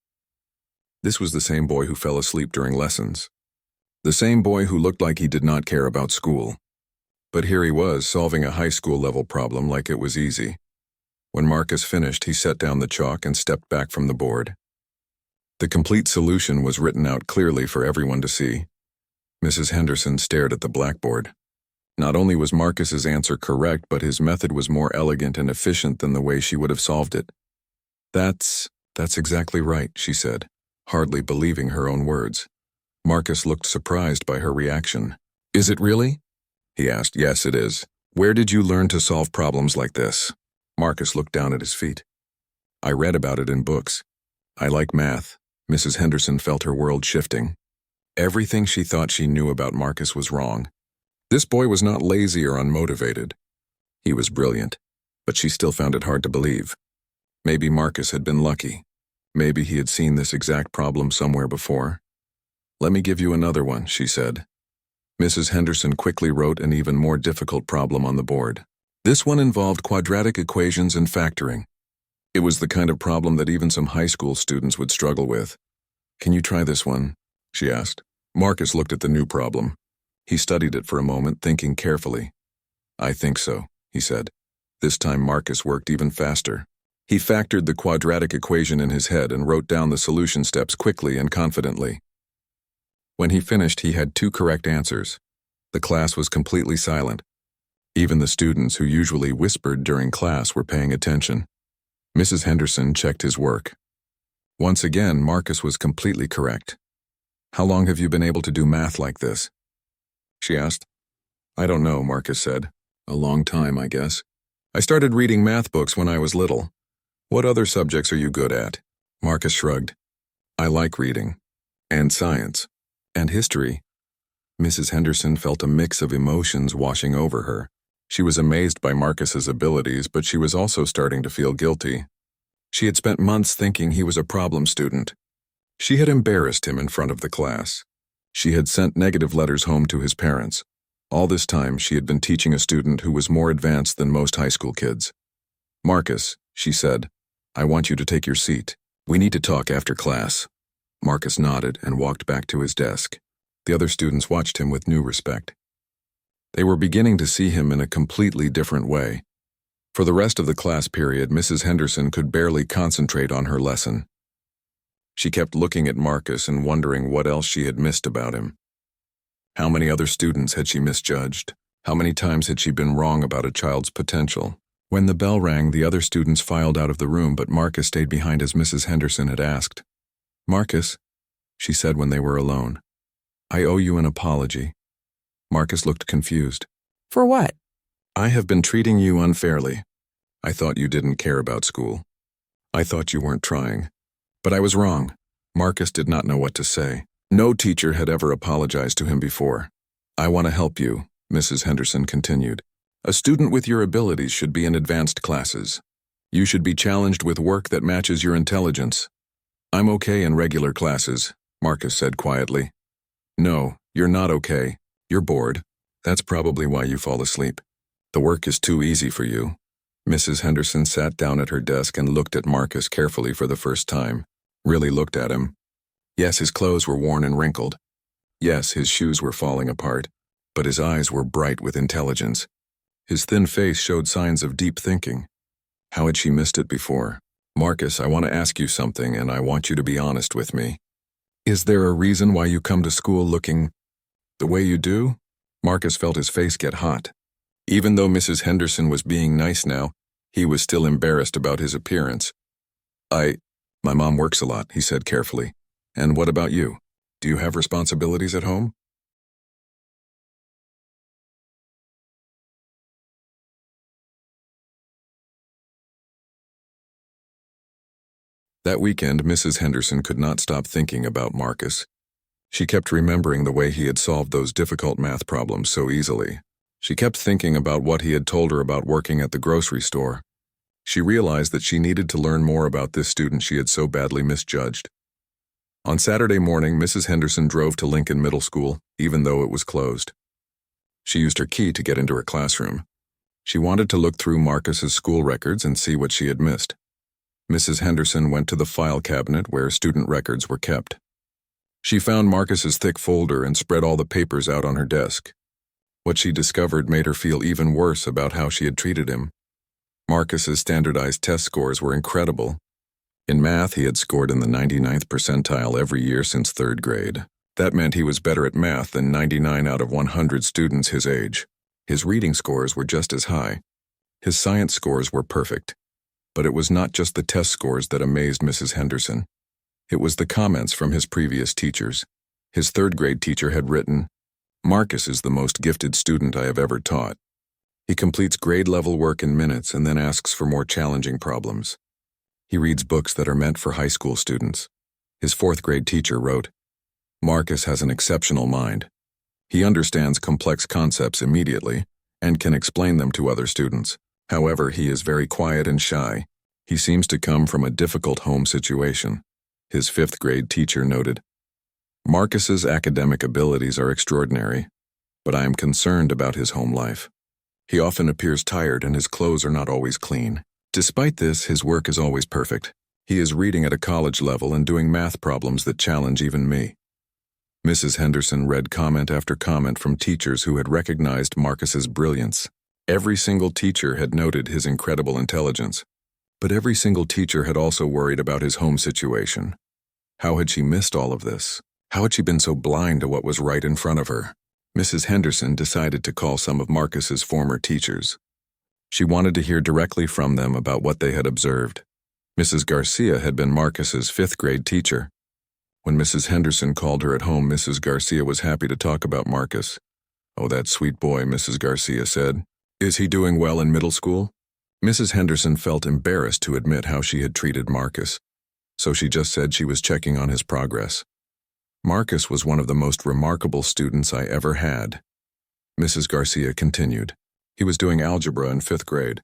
A: This was the same boy who fell asleep during lessons. The same boy who looked like he did not care about school. But here he was, solving a high school level problem like it was easy. When Marcus finished, he set down the chalk and stepped back from the board. The complete solution was written out clearly for everyone to see. Mrs. Henderson stared at the blackboard. Not only was Marcus's answer correct, but his method was more elegant and efficient than the way she would have solved it. That's exactly right, she said, hardly believing her own words. Marcus looked surprised by her reaction. Is it really? He asked. Yes, it is. Where did you learn to solve problems like this? Marcus looked down at his feet. I read about it in books. I like math. Mrs. Henderson felt her world shifting. Everything she thought she knew about Marcus was wrong. This boy was not lazy or unmotivated. He was brilliant, but she still found it hard to believe. Maybe Marcus had been lucky. Maybe he had seen this exact problem somewhere before. Let me give you another one, she said. Mrs. Henderson quickly wrote an even more difficult problem on the board. This one involved quadratic equations and factoring. It was the kind of problem that even some high school students would struggle with. Can you try this one? She asked. Marcus looked at the new problem. He studied it for a moment, thinking carefully. I think so, he said. This time Marcus worked even faster. He factored the quadratic equation in his head and wrote down the solution steps quickly and confidently. When he finished, he had 2 correct answers. The class was completely silent. Even the students who usually whispered during class were paying attention. Mrs. Henderson checked his work. Once again, Marcus was completely correct. How long have you been able to do math like this? She asked. I don't know, Marcus said. A long time, I guess. I started reading math books when I was little. What other subjects are you good at? Marcus shrugged. I like reading. And science. And history. Mrs. Henderson felt a mix of emotions washing over her. She was amazed by Marcus's abilities, but she was also starting to feel guilty. She had spent months thinking he was a problem student. She had embarrassed him in front of the class. She had sent negative letters home to his parents. All this time, she had been teaching a student who was more advanced than most high school kids. Marcus, she said, I want you to take your seat. We need to talk after class. Marcus nodded and walked back to his desk. The other students watched him with new respect. They were beginning to see him in a completely different way. For the rest of the class period, Mrs. Henderson could barely concentrate on her lesson. She kept looking at Marcus and wondering what else she had missed about him. How many other students had she misjudged? How many times had she been wrong about a child's potential? When the bell rang, the other students filed out of the room, but Marcus stayed behind as Mrs. Henderson had asked. Marcus, she said when they were alone, I owe you an apology. Marcus looked confused.
B: For what?
A: I have been treating you unfairly. I thought you didn't care about school. I thought you weren't trying. But I was wrong. Marcus did not know what to say. No teacher had ever apologized to him before. I want to help you, Mrs. Henderson continued. A student with your abilities should be in advanced classes. You should be challenged with work that matches your intelligence. I'm okay in regular classes, Marcus said quietly. No, you're not okay. You're bored. That's probably why you fall asleep. The work is too easy for you. Mrs. Henderson sat down at her desk and looked at Marcus carefully for the first time. Really looked at him. Yes, his clothes were worn and wrinkled. Yes, his shoes were falling apart. But his eyes were bright with intelligence. His thin face showed signs of deep thinking. How had she missed it before? Marcus, I want to ask you something, and I want you to be honest with me. Is there a reason why you come to school looking the way you do? Marcus felt his face get hot. Even though Mrs. Henderson was being nice now, he was still embarrassed about his appearance. My mom works a lot, he said carefully. And what about you? Do you have responsibilities at home? That weekend, Mrs. Henderson could not stop thinking about Marcus. She kept remembering the way he had solved those difficult math problems so easily. She kept thinking about what he had told her about working at the grocery store. She realized that she needed to learn more about this student she had so badly misjudged. On Saturday morning, Mrs. Henderson drove to Lincoln Middle School, even though it was closed. She used her key to get into her classroom. She wanted to look through Marcus's school records and see what she had missed. Mrs. Henderson went to the file cabinet where student records were kept. She found Marcus's thick folder and spread all the papers out on her desk. What she discovered made her feel even worse about how she had treated him. Marcus's standardized test scores were incredible. In math, he had scored in the 99th percentile every year since 3rd grade. That meant he was better at math than 99 out of 100 students his age. His reading scores were just as high. His science scores were perfect. But it was not just the test scores that amazed Mrs. Henderson. It was the comments from his previous teachers. His 3rd grade teacher had written, "Marcus is the most gifted student I have ever taught. He completes grade-level work in minutes and then asks for more challenging problems. He reads books that are meant for high school students." His 4th grade teacher wrote, "Marcus has an exceptional mind. He understands complex concepts immediately and can explain them to other students. However, he is very quiet and shy. He seems to come from a difficult home situation." His 5th grade teacher noted, "Marcus's academic abilities are extraordinary, but I am concerned about his home life. He often appears tired and his clothes are not always clean. Despite this, his work is always perfect. He is reading at a college level and doing math problems that challenge even me." Mrs. Henderson read comment after comment from teachers who had recognized Marcus's brilliance. Every single teacher had noted his incredible intelligence. But every single teacher had also worried about his home situation. How had she missed all of this? How had she been so blind to what was right in front of her? Mrs. Henderson decided to call some of Marcus's former teachers. She wanted to hear directly from them about what they had observed. Mrs. Garcia had been Marcus's 5th grade teacher. When Mrs. Henderson called her at home, Mrs. Garcia was happy to talk about Marcus. "Oh, that sweet boy," Mrs. Garcia said. "Is he doing well in middle school?" Mrs. Henderson felt embarrassed to admit how she had treated Marcus, so she just said she was checking on his progress. "Marcus was one of the most remarkable students I ever had." Mrs. Garcia continued. "He was doing algebra in 5th grade.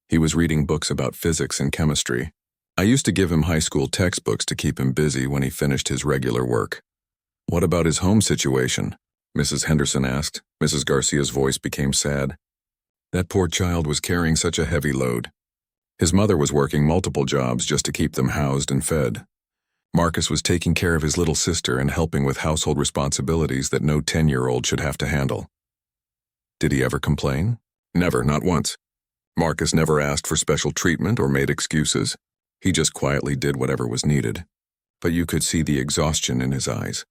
A: He was reading books about physics and chemistry. I used to give him high school textbooks to keep him busy when he finished his regular work." "What about his home situation?" Mrs. Henderson asked. Mrs. Garcia's voice became sad. "That poor child was carrying such a heavy load. His mother was working multiple jobs just to keep them housed and fed. Marcus was taking care of his little sister and helping with household responsibilities that no 10-year-old should have to handle." "Did he ever complain?" "Never, not once. Marcus never asked for special treatment or made excuses. He just quietly did whatever was needed. But you could see the exhaustion in his eyes."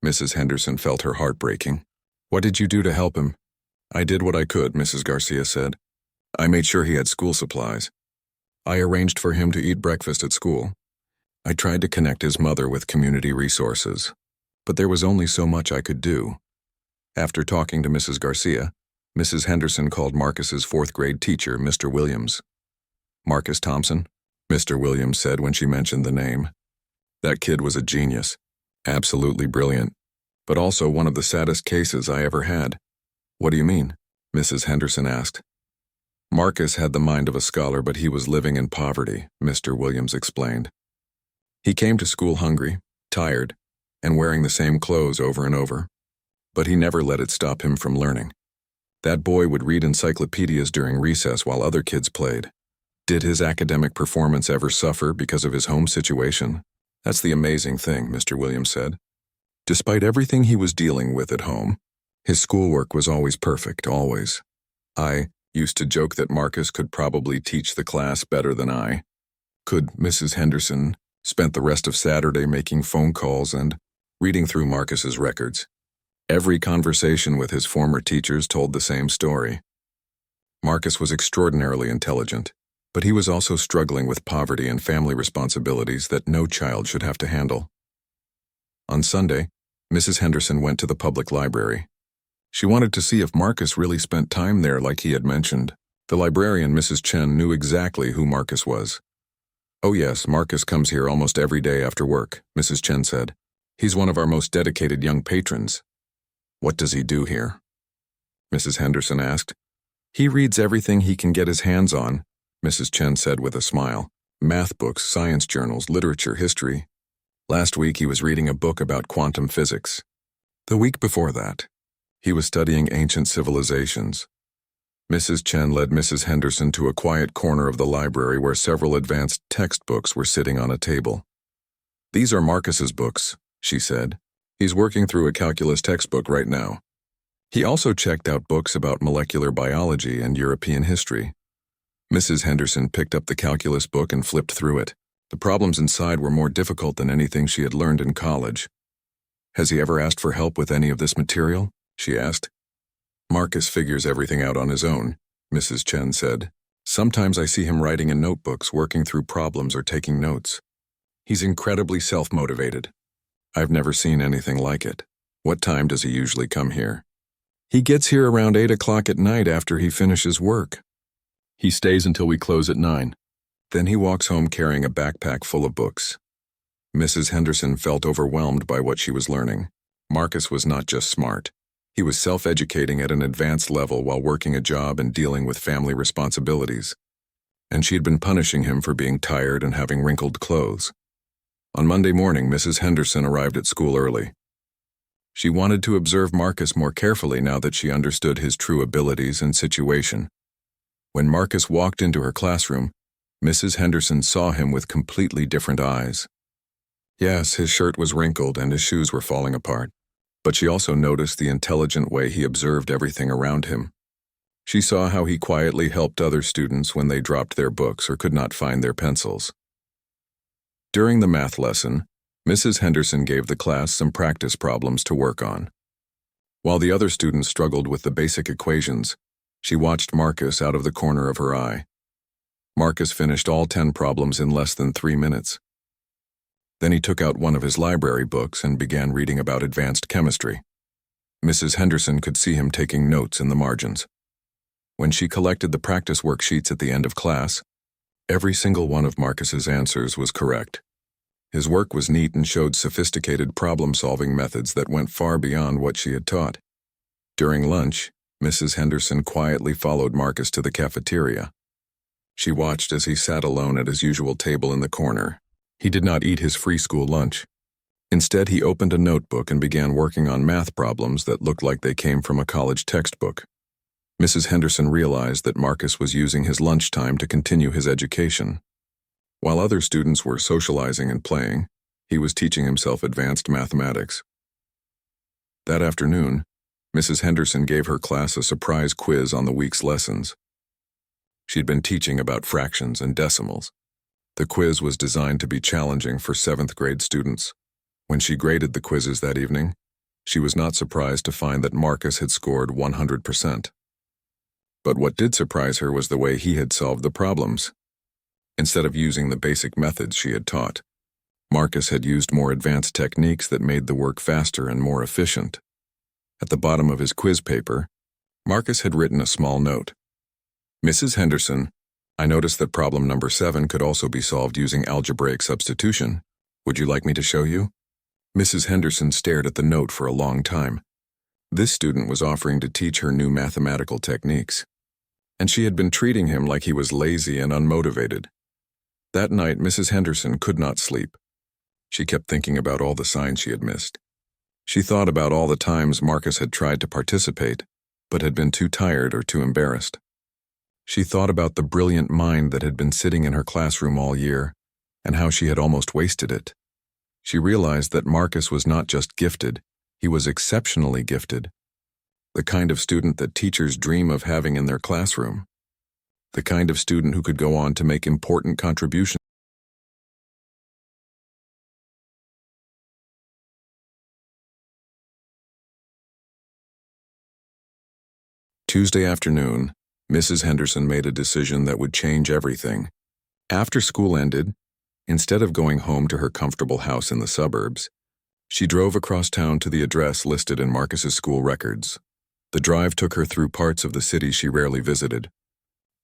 A: Mrs. Henderson felt her heart breaking. "What did you do to help him?" "I did what I could," Mrs. Garcia said. "I made sure he had school supplies. I arranged for him to eat breakfast at school. I tried to connect his mother with community resources. But there was only so much I could do." After talking to Mrs. Garcia, Mrs. Henderson called Marcus's 4th grade teacher, Mr. Williams. "Marcus Thompson," Mr. Williams said when she mentioned the name. "That kid was a genius. Absolutely brilliant. But also one of the saddest cases I ever had." "What do you mean?" Mrs. Henderson asked. "Marcus had the mind of a scholar, but he was living in poverty," Mr. Williams explained. "He came to school hungry, tired, and wearing the same clothes over and over. But he never let it stop him from learning. That boy would read encyclopedias during recess while other kids played. Did his academic performance ever suffer because of his home situation? That's the amazing thing," Mr. Williams said. "Despite everything he was dealing with at home, his schoolwork was always perfect, always. Used to joke that Marcus could probably teach the class better than I. Could. Mrs. Henderson spent the rest of Saturday making phone calls and reading through Marcus's records. Every conversation with his former teachers told the same story. Marcus was extraordinarily intelligent, but he was also struggling with poverty and family responsibilities that no child should have to handle. On Sunday, Mrs. Henderson went to the public library. She wanted to see if Marcus really spent time there like he had mentioned. The librarian, Mrs. Chen, knew exactly who Marcus was. "Oh yes, Marcus comes here almost every day after work," Mrs. Chen said. "He's one of our most dedicated young patrons." "What does he do here?" Mrs. Henderson asked. "He reads everything he can get his hands on," Mrs. Chen said with a smile. "Math books, science journals, literature, history. Last week he was reading a book about quantum physics. The week before that, he was studying ancient civilizations." Mrs. Chen led Mrs. Henderson to a quiet corner of the library where several advanced textbooks were sitting on a table. "These are Marcus's books," she said. "He's working through a calculus textbook right now. He also checked out books about molecular biology and European history." Mrs. Henderson picked up the calculus book and flipped through it. The problems inside were more difficult than anything she had learned in college. "Has he ever asked for help with any of this material?" she asked. "Marcus figures everything out on his own," Mrs. Chen said. "Sometimes I see him writing in notebooks, working through problems or taking notes. He's incredibly self-motivated. I've never seen anything like it." "What time does he usually come here?" "He gets here around 8 o'clock at night after he finishes work. He stays until we close at 9. Then he walks home carrying a backpack full of books." Mrs. Henderson felt overwhelmed by what she was learning. Marcus was not just smart. He was self-educating at an advanced level while working a job and dealing with family responsibilities. And she had been punishing him for being tired and having wrinkled clothes. On Monday morning, Mrs. Henderson arrived at school early. She wanted to observe Marcus more carefully now that she understood his true abilities and situation. When Marcus walked into her classroom, Mrs. Henderson saw him with completely different eyes. Yes, his shirt was wrinkled and his shoes were falling apart, but she also noticed the intelligent way he observed everything around him. She saw how he quietly helped other students when they dropped their books or could not find their pencils. During the math lesson, Mrs. Henderson gave the class some practice problems to work on. While the other students struggled with the basic equations, she watched Marcus out of the corner of her eye. Marcus finished all 10 problems in less than 3 minutes. Then he took out one of his library books and began reading about advanced chemistry. Mrs. Henderson could see him taking notes in the margins. When she collected the practice worksheets at the end of class, every single one of Marcus's answers was correct. His work was neat and showed sophisticated problem-solving methods that went far beyond what she had taught. During lunch, Mrs. Henderson quietly followed Marcus to the cafeteria. She watched as he sat alone at his usual table in the corner. He did not eat his free school lunch. Instead, he opened a notebook and began working on math problems that looked like they came from a college textbook. Mrs. Henderson realized that Marcus was using his lunchtime to continue his education. While other students were socializing and playing, he was teaching himself advanced mathematics. That afternoon, Mrs. Henderson gave her class a surprise quiz on the week's lessons. She'd been teaching about fractions and decimals. The quiz was designed to be challenging for 7th grade students. When she graded the quizzes that evening, she was not surprised to find that Marcus had scored 100%. But what did surprise her was the way he had solved the problems. Instead of using the basic methods she had taught, Marcus had used more advanced techniques that made the work faster and more efficient. At the bottom of his quiz paper, Marcus had written a small note. "Mrs. Henderson, I noticed that problem number 7 could also be solved using algebraic substitution. Would you like me to show you?" Mrs. Henderson stared at the note for a long time. This student was offering to teach her new mathematical techniques, and she had been treating him like he was lazy and unmotivated. That night, Mrs. Henderson could not sleep. She kept thinking about all the signs she had missed. She thought about all the times Marcus had tried to participate, but had been too tired or too embarrassed. She thought about the brilliant mind that had been sitting in her classroom all year, and how she had almost wasted it. She realized that Marcus was not just gifted, he was exceptionally gifted. The kind of student that teachers dream of having in their classroom. The kind of student who could go on to make important contributions. Tuesday afternoon, Mrs. Henderson made a decision that would change everything. After school ended, instead of going home to her comfortable house in the suburbs, she drove across town to the address listed in Marcus's school records. The drive took her through parts of the city she rarely visited.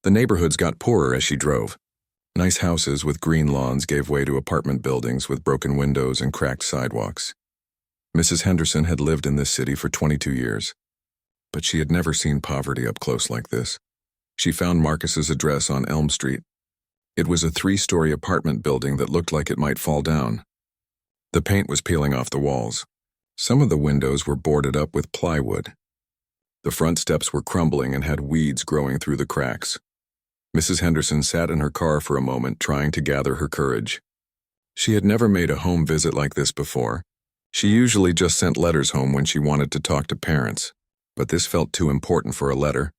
A: The neighborhoods got poorer as she drove. Nice houses with green lawns gave way to apartment buildings with broken windows and cracked sidewalks. Mrs. Henderson had lived in this city for 22 years, but she had never seen poverty up close like this. She found Marcus's address on Elm Street. It was a 3-story apartment building that looked like it might fall down. The paint was peeling off the walls. Some of the windows were boarded up with plywood. The front steps were crumbling and had weeds growing through the cracks. Mrs. Henderson sat in her car for a moment, trying to gather her courage. She had never made a home visit like this before. She usually just sent letters home when she wanted to talk to parents, but this felt too important for a letter.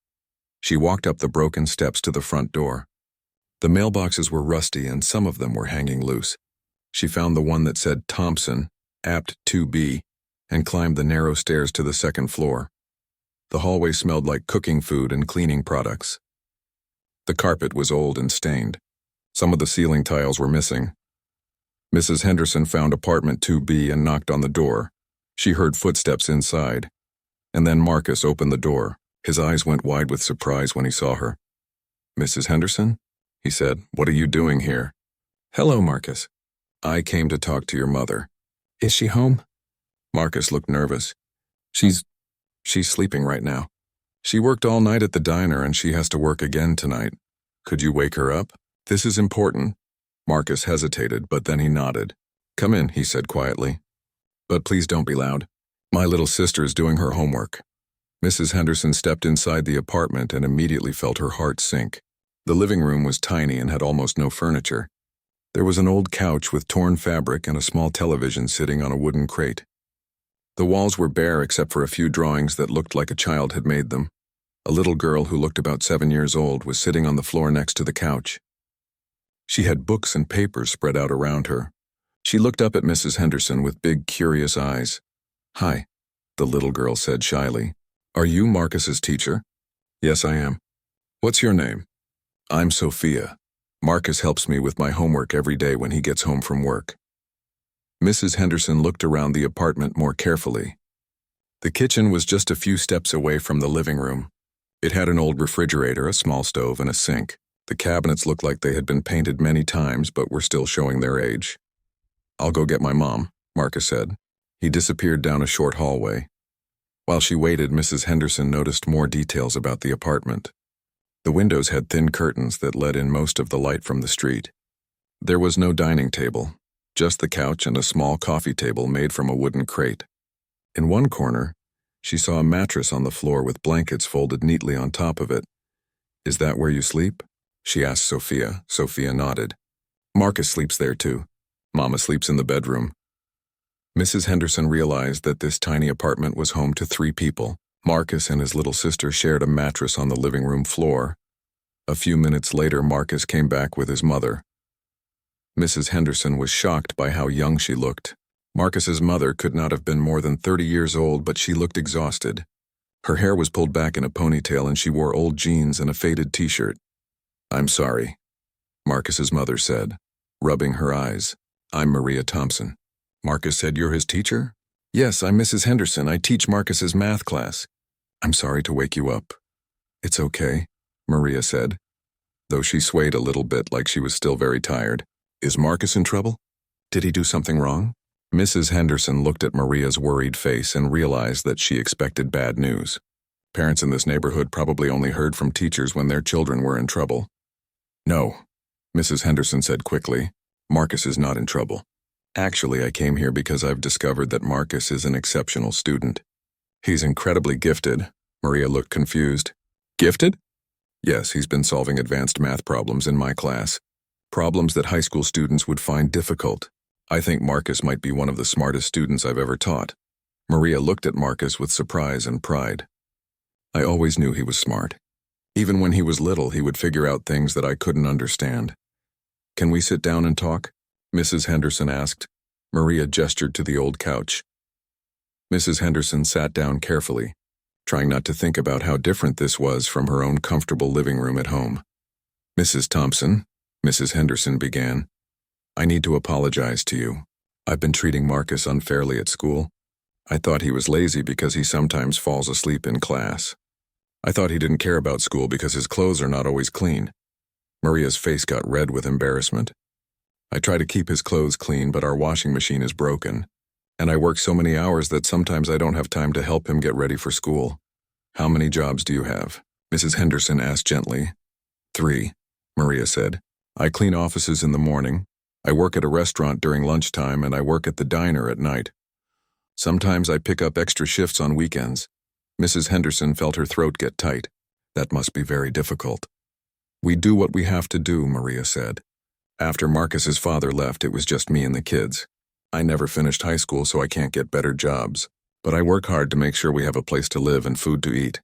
A: She walked up the broken steps to the front door. The mailboxes were rusty and some of them were hanging loose. She found the one that said Thompson, apt 2B, and climbed the narrow stairs to the second floor. The hallway smelled like cooking food and cleaning products. The carpet was old and stained. Some of the ceiling tiles were missing. Mrs. Henderson found apartment 2B and knocked on the door. She heard footsteps inside. And then Marcus opened the door. His eyes went wide with surprise when he saw her. "Mrs. Henderson?" he said. "What are you doing here?" "Hello, Marcus. I came to talk to your mother." "Is she home?" Marcus looked nervous. She's sleeping right now. She worked all night at the diner and she has to work again tonight. Could you wake her up? This is important." Marcus hesitated, but then he nodded. "Come in," he said quietly. "But please don't be loud. My little sister is doing her homework." Mrs. Henderson stepped inside the apartment and immediately felt her heart sink. The living room was tiny and had almost no furniture. There was an old couch with torn fabric and a small television sitting on a wooden crate. The walls were bare except for a few drawings that looked like a child had made them. A little girl who looked about 7 years old was sitting on the floor next to the couch. She had books and papers spread out around her. She looked up at Mrs. Henderson with big, curious eyes. "Hi," the little girl said shyly. "Are you Marcus's teacher?" "Yes, I am." "What's your name?" "I'm Sophia. Marcus helps me with my homework every day when he gets home from work." Mrs. Henderson looked around the apartment more carefully. The kitchen was just a few steps away from the living room. It had an old refrigerator, a small stove, and a sink. The cabinets looked like they had been painted many times but were still showing their age. "I'll go get my mom," Marcus said. He disappeared down a short hallway. While she waited, Mrs. Henderson noticed more details about the apartment. The windows had thin curtains that let in most of the light from the street. There was no dining table, just the couch and a small coffee table made from a wooden crate. In one corner, she saw a mattress on the floor with blankets folded neatly on top of it. "Is that where you sleep?" she asked Sophia. Sophia nodded. "Marcus sleeps there too. Mama sleeps in the bedroom." Mrs. Henderson realized that this tiny apartment was home to 3 people. Marcus and his little sister shared a mattress on the living room floor. A few minutes later, Marcus came back with his mother. Mrs. Henderson was shocked by how young she looked. Marcus's mother could not have been more than 30 years old, but she looked exhausted. Her hair was pulled back in a ponytail and she wore old jeans and a faded t-shirt. "I'm sorry," Marcus's mother said, rubbing her eyes. "I'm Maria Thompson." Marcus said, "You're his teacher?" "Yes, I'm Mrs. Henderson. I teach Marcus's math class." "I'm sorry to wake you up." "It's okay," Maria said, though she swayed a little bit like she was still very tired. "Is Marcus in trouble? Did he do something wrong?" Mrs. Henderson looked at Maria's worried face and realized that she expected bad news. Parents in this neighborhood probably only heard from teachers when their children were in trouble. "No," Mrs. Henderson said quickly. "Marcus is not in trouble. Actually, I came here because I've discovered that Marcus is an exceptional student. He's incredibly gifted." Maria looked confused. "Gifted?" "Yes, he's been solving advanced math problems in my class. Problems that high school students would find difficult. I think Marcus might be one of the smartest students I've ever taught." Maria looked at Marcus with surprise and pride. I always knew he was smart. Even when he was little, he would figure out things that I couldn't understand. Can we sit down and talk? Mrs. Henderson asked. Maria gestured to the old couch. Mrs. Henderson sat down carefully, trying not to think about how different this was from her own comfortable living room at home. Mrs. Thompson, Mrs. Henderson began, I need to apologize to you. I've been treating Marcus unfairly at school. I thought he was lazy because he sometimes falls asleep in class. I thought he didn't care about school because his clothes are not always clean. Maria's face got red with embarrassment. I try to keep his clothes clean, but our washing machine is broken, and I work so many hours that sometimes I don't have time to help him get ready for school. How many jobs do you have? Mrs. Henderson asked gently. 3, Maria said. I clean offices in the morning, I work at a restaurant during lunchtime, and I work at the diner at night. Sometimes I pick up extra shifts on weekends. Mrs. Henderson felt her throat get tight. That must be very difficult. We do what we have to do, Maria said. After Marcus's father left, it was just me and the kids. I never finished high school, so I can't get better jobs. But I work hard to make sure we have a place to live and food to eat.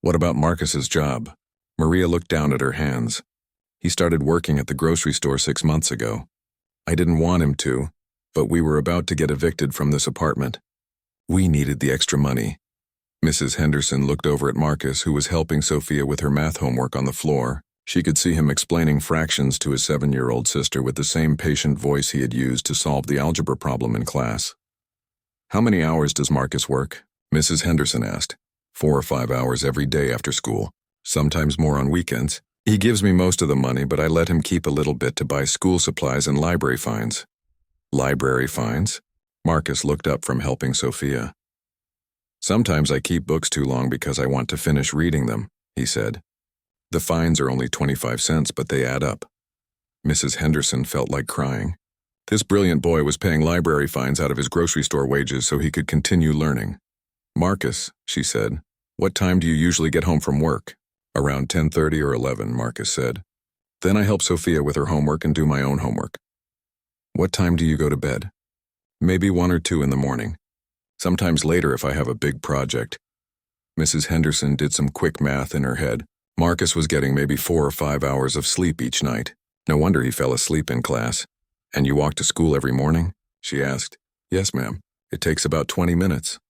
A: What about Marcus's job? Maria looked down at her hands. He started working at the grocery store 6 months ago. I didn't want him to, but we were about to get evicted from this apartment. We needed the extra money. Mrs. Henderson looked over at Marcus, who was helping Sophia with her math homework on the floor. She could see him explaining fractions to his 7-year-old sister with the same patient voice he had used to solve the algebra problem in class. How many hours does Marcus work? Mrs. Henderson asked. 4 or 5 hours every day after school, sometimes more on weekends. He gives me most of the money, but I let him keep a little bit to buy school supplies and library fines. Library fines? Marcus looked up from helping Sophia. Sometimes I keep books too long because I want to finish reading them, he said. The fines are only 25 cents, but they add up. Mrs. Henderson felt like crying. This brilliant boy was paying library fines out of his grocery store wages so he could continue learning. Marcus, she said, what time do you usually get home from work? Around 10:30 or 11, Marcus said. Then I help Sophia with her homework and do my own homework. What time do you go to bed? Maybe 1 or 2 in the morning. Sometimes later if I have a big project. Mrs. Henderson did some quick math in her head. Marcus was getting maybe 4 or 5 hours of sleep each night. No wonder he fell asleep in class. And you walk to school every morning? She asked. Yes, ma'am. It takes about 20 minutes.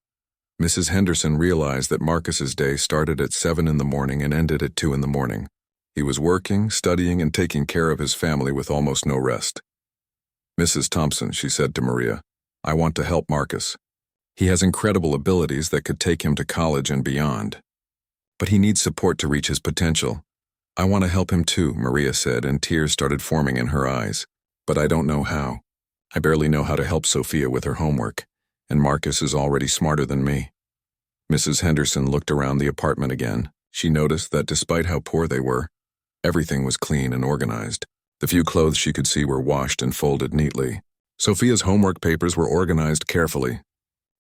A: Mrs. Henderson realized that Marcus's day started at 7 in the morning and ended at 2 in the morning. He was working, studying, and taking care of his family with almost no rest. Mrs. Thompson, she said to Maria, I want to help Marcus. He has incredible abilities that could take him to college and beyond. But he needs support to reach his potential. I want to help him too, Maria said, and tears started forming in her eyes. But I don't know how. I barely know how to help Sophia with her homework, and Marcus is already smarter than me. Mrs. Henderson looked around the apartment again. She noticed that despite how poor they were, everything was clean and organized. The few clothes she could see were washed and folded neatly. Sophia's homework papers were organized carefully.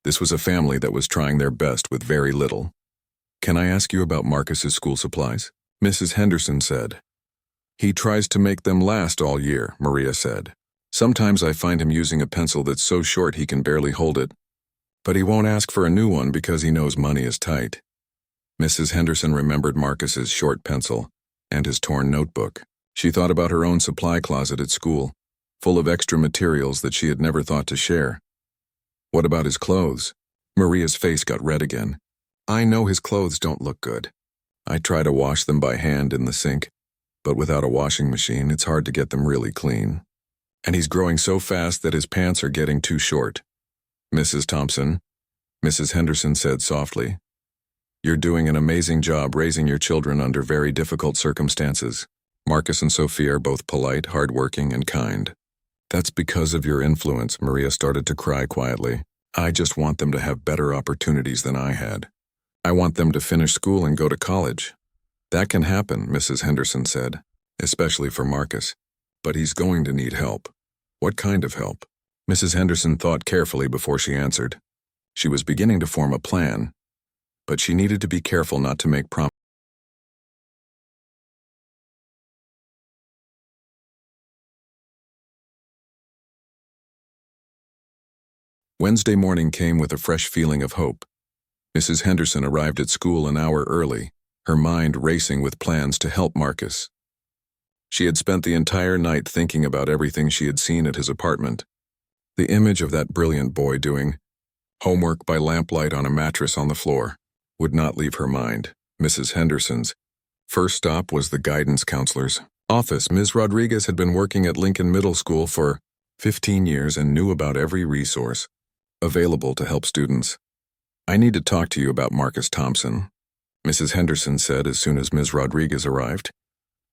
A: This was a family that was trying their best with very little. Can I ask you about Marcus's school supplies? Mrs. Henderson said. He tries to make them last all year, Maria said. Sometimes I find him using a pencil that's so short he can barely hold it. But he won't ask for a new one because he knows money is tight. Mrs. Henderson remembered Marcus's short pencil and his torn notebook. She thought about her own supply closet at school, full of extra materials that she had never thought to share. What about his clothes? Maria's face got red again. I know his clothes don't look good. I try to wash them by hand in the sink, but without a washing machine, it's hard to get them really clean. And he's growing so fast that his pants are getting too short. Mrs. Thompson, Mrs. Henderson said softly, you're doing an amazing job raising your children under very difficult circumstances. Marcus and Sophia are both polite, hardworking, and kind. That's because of your influence, Maria started to cry quietly. I just want them to have better opportunities than I had. I want them to finish school and go to college. That can happen, Mrs. Henderson said, especially for Marcus. But he's going to need help. What kind of help? Mrs. Henderson thought carefully before she answered. She was beginning to form a plan, but she needed to be careful not to make promises. Wednesday morning came with a fresh feeling of hope. Mrs. Henderson arrived at school an hour early, her mind racing with plans to help Marcus. She had spent the entire night thinking about everything she had seen at his apartment. The image of that brilliant boy doing homework by lamplight on a mattress on the floor would not leave her mind. Mrs. Henderson's first stop was the guidance counselor's office. Ms. Rodriguez had been working at Lincoln Middle School for 15 years and knew about every resource available to help students. "I need to talk to you about Marcus Thompson," Mrs. Henderson said as soon as Ms. Rodriguez arrived.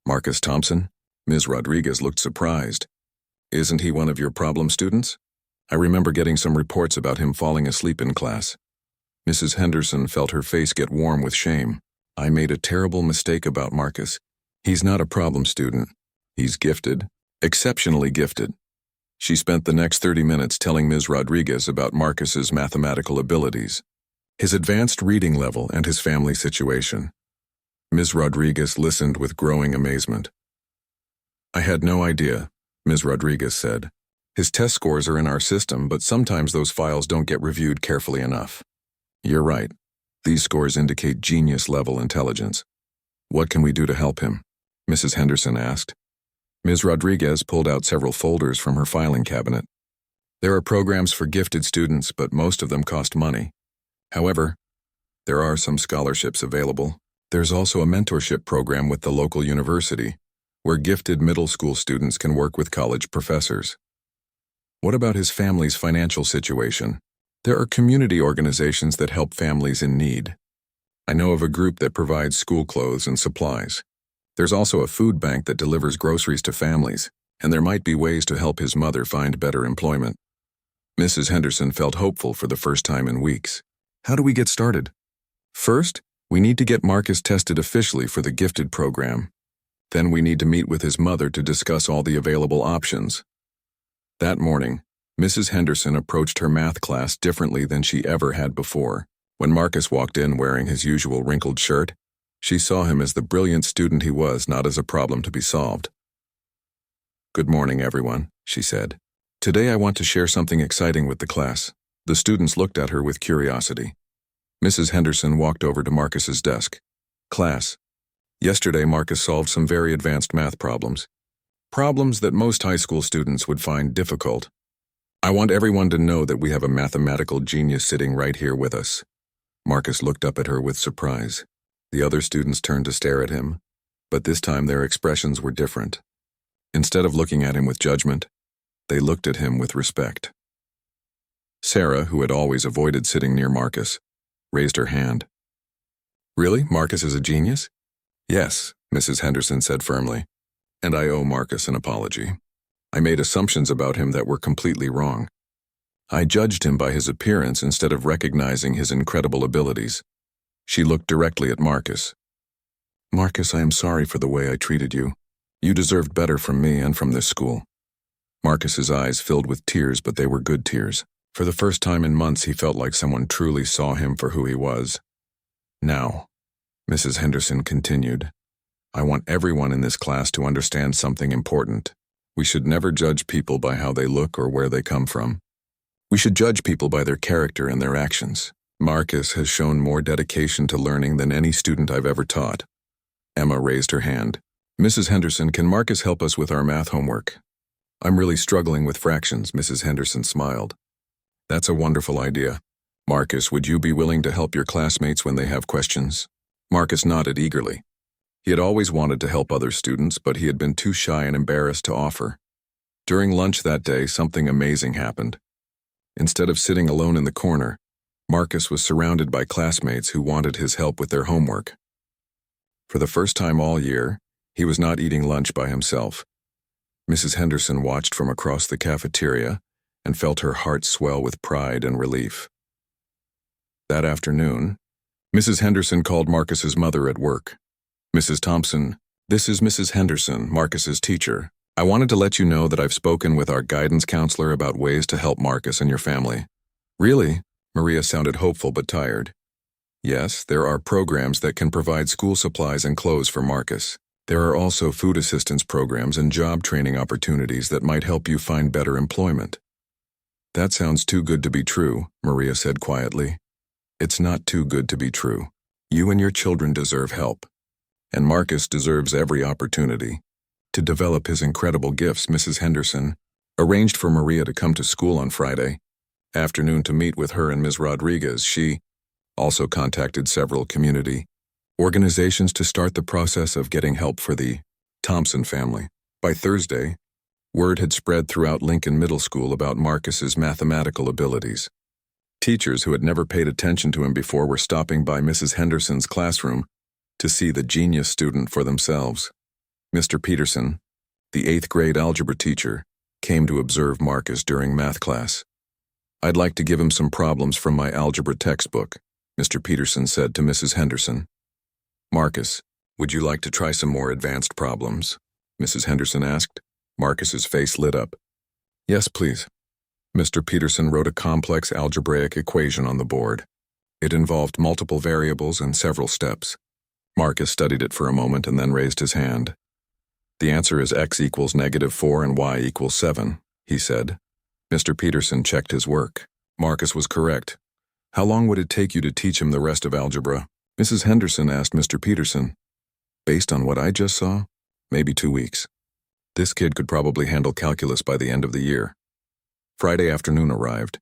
A: "Marcus Thompson?" Ms. Rodriguez looked surprised. "Isn't he one of your problem students? I remember getting some reports about him falling asleep in class." Mrs. Henderson felt her face get warm with shame. "I made a terrible mistake about Marcus. He's not a problem student. He's gifted, exceptionally gifted." She spent the next 30 minutes telling Ms. Rodriguez about Marcus's mathematical abilities, his advanced reading level, and his family situation. Ms. Rodriguez listened with growing amazement. "I had no idea," Ms. Rodriguez said. "His test scores are in our system, but sometimes those files don't get reviewed carefully enough." "You're right. These scores indicate genius-level intelligence. What can we do to help him?" Mrs. Henderson asked. Ms. Rodriguez pulled out several folders from her filing cabinet. "There are programs for gifted students, but most of them cost money. However, there are some scholarships available. There's also a mentorship program with the local university, where gifted middle school students can work with college professors." "What about his family's financial situation?" "There are community organizations that help families in need. I know of a group that provides school clothes and supplies. There's also a food bank that delivers groceries to families, and there might be ways to help his mother find better employment." Mrs. Henderson felt hopeful for the first time in weeks. "How do we get started?" "First, we need to get Marcus tested officially for the gifted program. Then we need to meet with his mother to discuss all the available options." That morning, Mrs. Henderson approached her math class differently than she ever had before. When Marcus walked in wearing his usual wrinkled shirt, she saw him as the brilliant student he was, not as a problem to be solved. "Good morning, everyone," she said. "Today I want to share something exciting with the class." The students looked at her with curiosity. Mrs. Henderson walked over to Marcus's desk. "Class, yesterday Marcus solved some very advanced math problems. Problems that most high school students would find difficult. I want everyone to know that we have a mathematical genius sitting right here with us." Marcus looked up at her with surprise. The other students turned to stare at him, but this time their expressions were different. Instead of looking at him with judgment, they looked at him with respect. Sarah, who had always avoided sitting near Marcus, raised her hand. "Really? Marcus is a genius?" "Yes," Mrs. Henderson said firmly, "and I owe Marcus an apology. I made assumptions about him that were completely wrong. I judged him by his appearance instead of recognizing his incredible abilities." She looked directly at Marcus. "Marcus, I am sorry for the way I treated you. You deserved better from me and from this school." Marcus's eyes filled with tears, but they were good tears. For the first time in months, he felt like someone truly saw him for who he was. "Now," Mrs. Henderson continued, "I want everyone in this class to understand something important. We should never judge people by how they look or where they come from. We should judge people by their character and their actions. Marcus has shown more dedication to learning than any student I've ever taught." Emma raised her hand. "Mrs. Henderson, can Marcus help us with our math homework?" "I'm really struggling with fractions," Mrs. Henderson smiled. "That's a wonderful idea. Marcus, would you be willing to help your classmates when they have questions?" Marcus nodded eagerly. He had always wanted to help other students, but he had been too shy and embarrassed to offer. During lunch that day, something amazing happened. Instead of sitting alone in the corner, Marcus was surrounded by classmates who wanted his help with their homework. For the first time all year, he was not eating lunch by himself. Mrs. Henderson watched from across the cafeteria and felt her heart swell with pride and relief. That afternoon, Mrs. Henderson called Marcus's mother at work. "Mrs. Thompson, this is Mrs. Henderson, Marcus's teacher. I wanted to let you know that I've spoken with our guidance counselor about ways to help Marcus and your family." "Really?" Maria sounded hopeful but tired. "Yes, there are programs that can provide school supplies and clothes for Marcus. There are also food assistance programs and job training opportunities that might help you find better employment." "That sounds too good to be true," Maria said quietly. It's not too good to be true. You and your children deserve help. And Marcus deserves every opportunity to develop his incredible gifts. Mrs. Henderson arranged for Maria to come to school on Friday afternoon to meet with her and Ms. Rodriguez. She also contacted several community organizations to start the process of getting help for the Thompson family. By Thursday, word had spread throughout Lincoln Middle School about Marcus's mathematical abilities. Teachers who had never paid attention to him before were stopping by Mrs. Henderson's classroom to see the genius student for themselves. Mr. Peterson, the 8th grade algebra teacher, came to observe Marcus during math class. "I'd like to give him some problems from my algebra textbook," Mr. Peterson said to Mrs. Henderson. "Marcus, would you like to try some more advanced problems?" Mrs. Henderson asked. Marcus's face lit up. "Yes, please." Mr. Peterson wrote a complex algebraic equation on the board. It involved multiple variables and several steps. Marcus studied it for a moment and then raised his hand. "The answer is x equals -4 and y equals 7, he said. Mr. Peterson checked his work. Marcus was correct. "How long would it take you to teach him the rest of algebra?" Mrs. Henderson asked Mr. Peterson. "Based on what I just saw, maybe 2 weeks. This kid could probably handle calculus by the end of the year." Friday afternoon arrived,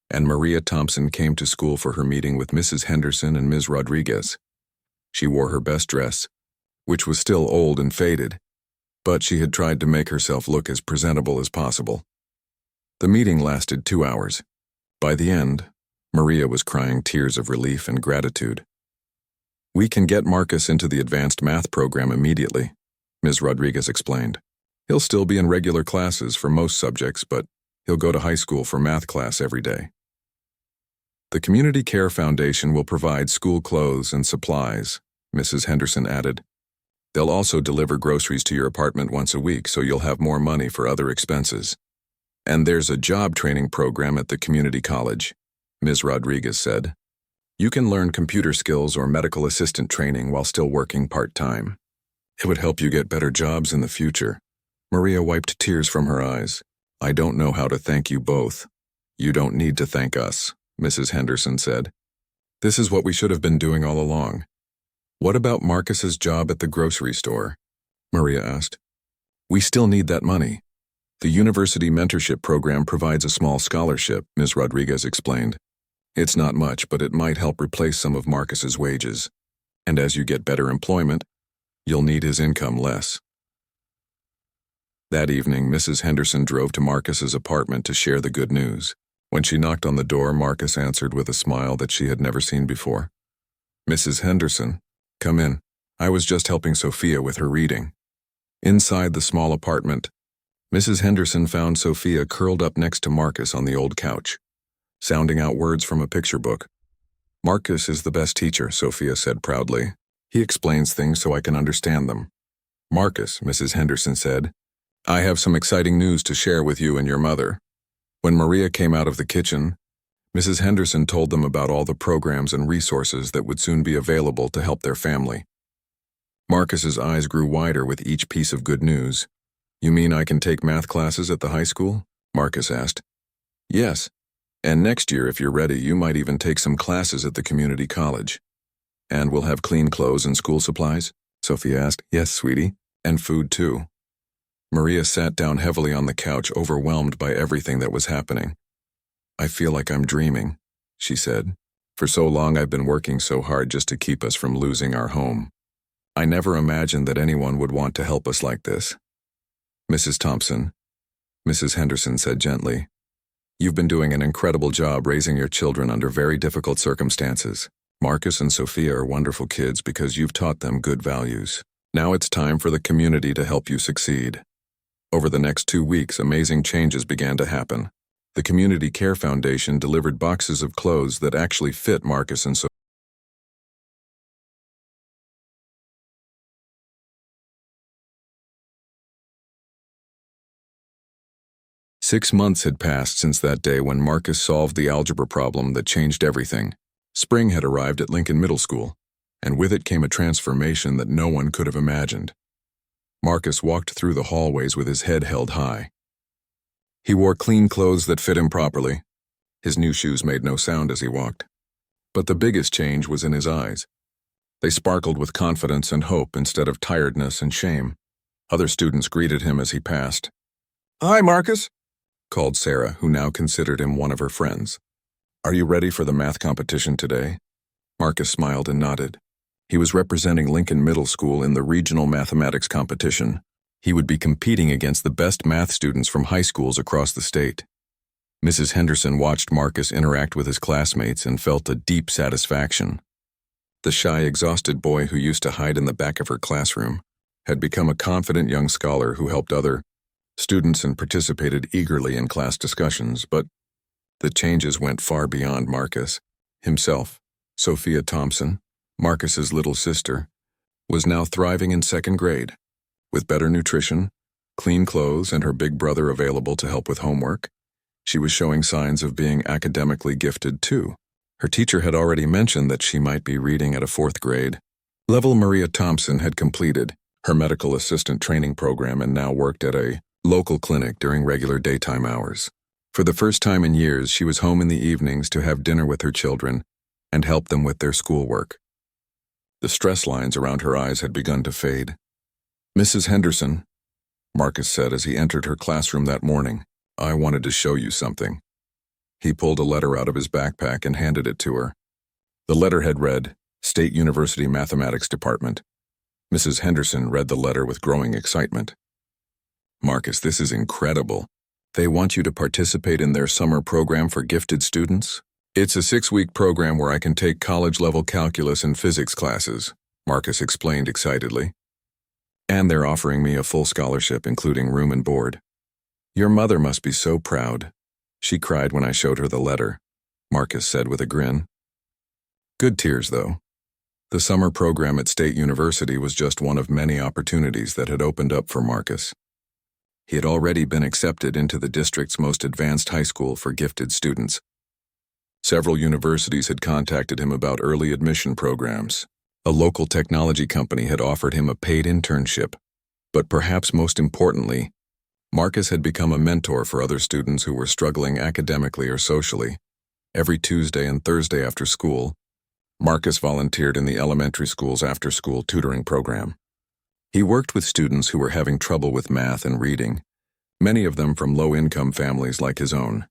A: and Maria Thompson came to school for her meeting with Mrs. Henderson and Ms. Rodriguez. She wore her best dress, which was still old and faded, but she had tried to make herself look as presentable as possible. The meeting lasted 2 hours. By the end, Maria was crying tears of relief and gratitude. "We can get Marcus into the advanced math program immediately," Ms. Rodriguez explained. "He'll still be in regular classes for most subjects, but he'll go to high school for math class every day. The Community Care Foundation will provide school clothes and supplies," Mrs. Henderson added. "They'll also deliver groceries to your apartment once a week, so you'll have more money for other expenses. And there's a job training program at the community college," Ms. Rodriguez said. "You can learn computer skills or medical assistant training while still working part-time. It would help you get better jobs in the future." Maria wiped tears from her eyes. "I don't know how to thank you both." "You don't need to thank us," Mrs. Henderson said. "This is what we should have been doing all along." "What about Marcus's job at the grocery store?" Maria asked. "We still need that money. The University Mentorship Program provides a small scholarship," Ms. Rodriguez explained. "It's not much, but it might help replace some of Marcus's wages. And as you get better employment, you'll need his income less." That evening, Mrs. Henderson drove to Marcus's apartment to share the good news. When she knocked on the door, Marcus answered with a smile that she had never seen before. "Mrs. Henderson, come in. I was just helping Sophia with her reading." Inside the small apartment, Mrs. Henderson found Sophia curled up next to Marcus on the old couch, sounding out words from a picture book. "Marcus is the best teacher," Sophia said proudly. "He explains things so I can understand them." "Marcus," Mrs. Henderson said, "I have some exciting news to share with you and your mother." When Maria came out of the kitchen, Mrs. Henderson told them about all the programs and resources that would soon be available to help their family. Marcus's eyes grew wider with each piece of good news. "You mean I can take math classes at the high school?" Marcus asked. "Yes, and next year, if you're ready, you might even take some classes at the community college." "And we'll have clean clothes and school supplies?" Sophia asked. "Yes, sweetie, and food too." Maria sat down heavily on the couch, overwhelmed by everything that was happening. "I feel like I'm dreaming," she said. "For so long I've been working so hard just to keep us from losing our home. I never imagined that anyone would want to help us like this." "Mrs. Thompson," Mrs. Henderson said gently, "you've been doing an incredible job raising your children under very difficult circumstances. Marcus and Sophia are wonderful kids because you've taught them good values. Now it's time for the community to help you succeed." Over the next 2 weeks, amazing changes began to happen. The Community Care Foundation delivered boxes of clothes that actually fit Marcus and Sophia. Six months had passed since that day when Marcus solved the algebra problem that changed everything. Spring had arrived at Lincoln Middle School, and with it came a transformation that no one could have imagined. Marcus walked through the hallways with his head held high. He wore clean clothes that fit him properly. His new shoes made no sound as he walked. But the biggest change was in his eyes. They sparkled with confidence and hope instead of tiredness and shame. Other students greeted him as he passed. "Hi, Marcus," called Sarah, who now considered him one of her friends. "Are you ready for the math competition today?" Marcus smiled and nodded. He was representing Lincoln Middle School in the regional mathematics competition. He would be competing against the best math students from high schools across the state. Mrs. Henderson watched Marcus interact with his classmates and felt a deep satisfaction. The shy, exhausted boy who used to hide in the back of her classroom had become a confident young scholar who helped other students and participated eagerly in class discussions. But the changes went far beyond Marcus himself. Sophia Thompson, Marcus's little sister, was now thriving in second grade. With better nutrition, clean clothes, and her big brother available to help with homework, she was showing signs of being academically gifted too. Her teacher had already mentioned that she might be reading at a fourth grade level. Maria Thompson had completed her medical assistant training program and now worked at a local clinic during regular daytime hours. For the first time in years, she was home in the evenings to have dinner with her children and help them with their schoolwork. The stress lines around her eyes had begun to fade. "Mrs. Henderson," Marcus said as he entered her classroom that morning, "I wanted to show you something." He pulled a letter out of his backpack and handed it to her. The letter had read, "State University Mathematics Department." Mrs. Henderson read the letter with growing excitement. "Marcus, this is incredible. They want you to participate in their summer program for gifted students? It's a 6-week program where I can take college-level calculus and physics classes," Marcus explained excitedly. "And they're offering me a full scholarship, including room and board. Your mother must be so proud." She cried when I showed her the letter, Marcus said with a grin. Good tears, though. The summer program at State University was just one of many opportunities that had opened up for Marcus. He had already been accepted into the district's most advanced high school for gifted students. Several universities had contacted him about early admission programs. A local technology company had offered him a paid internship. But perhaps most importantly, Marcus had become a mentor for other students who were struggling academically or socially. Every Tuesday and Thursday after school, Marcus volunteered in the elementary school's after-school tutoring program. He worked with students who were having trouble with math and reading, many of them from low-income families like his own.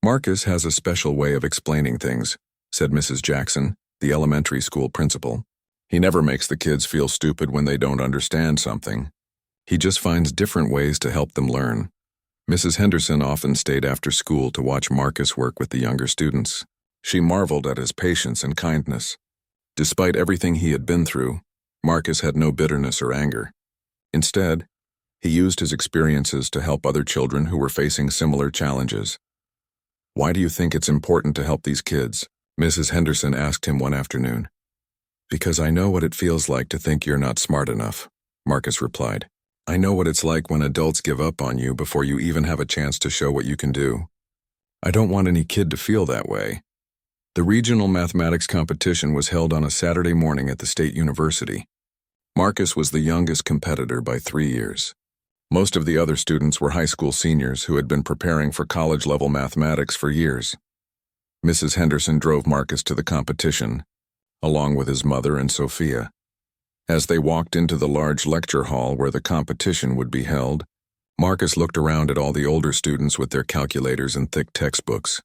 A: "Marcus has a special way of explaining things," said Mrs. Jackson, the elementary school principal. "He never makes the kids feel stupid when they don't understand something. He just finds different ways to help them learn." Mrs. Henderson often stayed after school to watch Marcus work with the younger students. She marveled at his patience and kindness. Despite everything he had been through, Marcus had no bitterness or anger. Instead, he used his experiences to help other children who were facing similar challenges. "Why do you think it's important to help these kids?" Mrs. Henderson asked him one afternoon. "Because I know what it feels like to think you're not smart enough," Marcus replied. "I know what it's like when adults give up on you before you even have a chance to show what you can do. I don't want any kid to feel that way." The regional mathematics competition was held on a Saturday morning at the State University. Marcus was the youngest competitor by 3 years. Most of the other students were high school seniors who had been preparing for college-level mathematics for years. Mrs. Henderson drove Marcus to the competition, along with his mother and Sophia. As they walked into the large lecture hall where the competition would be held, Marcus looked around at all the older students with their calculators and thick textbooks.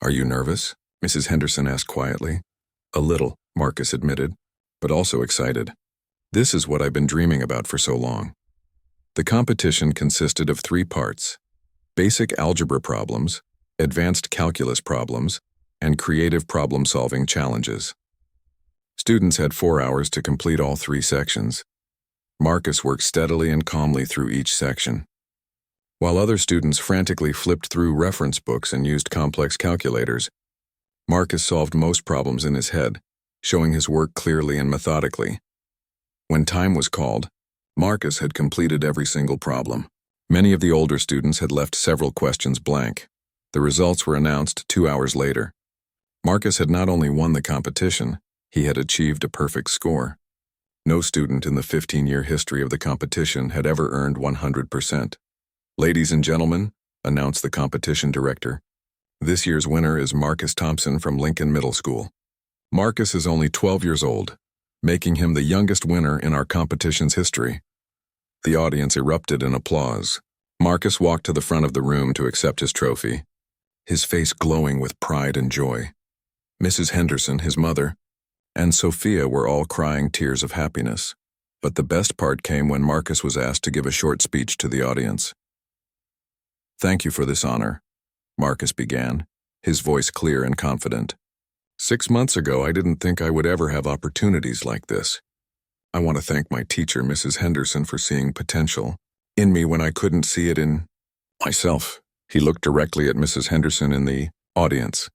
A: "Are you nervous?" Mrs. Henderson asked quietly. "A little," Marcus admitted, but also excited. "This is what I've been dreaming about for so long." The competition consisted of 3 parts: basic algebra problems, advanced calculus problems, and creative problem-solving challenges. Students had 4 hours to complete all 3 sections. Marcus worked steadily and calmly through each section. While other students frantically flipped through reference books and used complex calculators, Marcus solved most problems in his head, showing his work clearly and methodically. When time was called, Marcus had completed every single problem. Many of the older students had left several questions blank. The results were announced 2 hours later. Marcus had not only won the competition, he had achieved a perfect score. No student in the 15-year history of the competition had ever earned 100%. "Ladies and gentlemen," announced the competition director, "this year's winner is Marcus Thompson from Lincoln Middle School." Marcus is only 12 years old, making him the youngest winner in our competition's history. The audience erupted in applause. Marcus walked to the front of the room to accept his trophy, his face glowing with pride and joy. Mrs. Henderson, his mother, and Sophia were all crying tears of happiness. But the best part came when Marcus was asked to give a short speech to the audience. "Thank you for this honor," Marcus began, his voice clear and confident. "6 months ago, I didn't think I would ever have opportunities like this. I want to thank my teacher, Mrs. Henderson, for seeing potential in me when I couldn't see it in myself." He looked directly at Mrs. Henderson in the audience.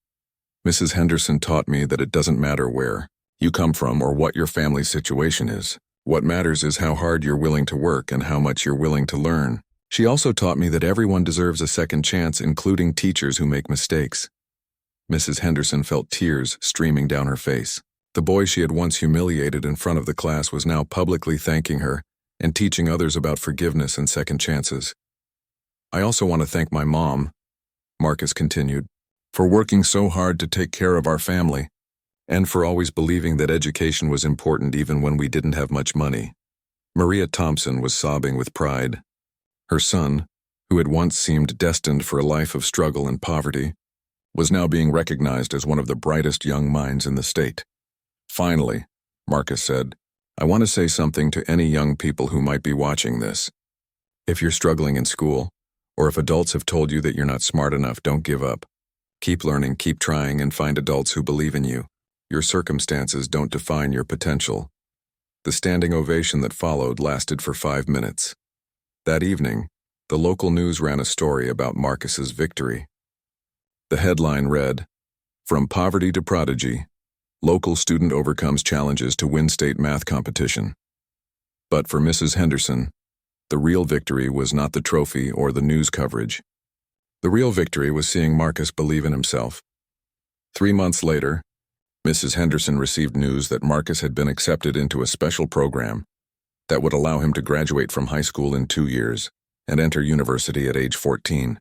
A: "Mrs. Henderson taught me that it doesn't matter where you come from or what your family situation is. What matters is how hard you're willing to work and how much you're willing to learn. She also taught me that everyone deserves a second chance, including teachers who make mistakes." Mrs. Henderson felt tears streaming down her face. The boy she had once humiliated in front of the class was now publicly thanking her and teaching others about forgiveness and second chances. "I also want to thank my mom," Marcus continued, "for working so hard to take care of our family, and for always believing that education was important even when we didn't have much money." Maria Thompson was sobbing with pride. Her son, who had once seemed destined for a life of struggle and poverty, was now being recognized as one of the brightest young minds in the state. "Finally," Marcus said, "I want to say something to any young people who might be watching this. If you're struggling in school, or if adults have told you that you're not smart enough, don't give up. Keep learning, keep trying, and find adults who believe in you. Your circumstances don't define your potential." The standing ovation that followed lasted for 5 minutes. That evening, the local news ran a story about Marcus's victory. The headline read, "From Poverty to Prodigy, Local Student Overcomes Challenges to Win State Math Competition." But for Mrs. Henderson, the real victory was not the trophy or the news coverage. The real victory was seeing Marcus believe in himself. 3 months later, Mrs. Henderson received news that Marcus had been accepted into a special program that would allow him to graduate from high school in 2 years and enter university at age 14.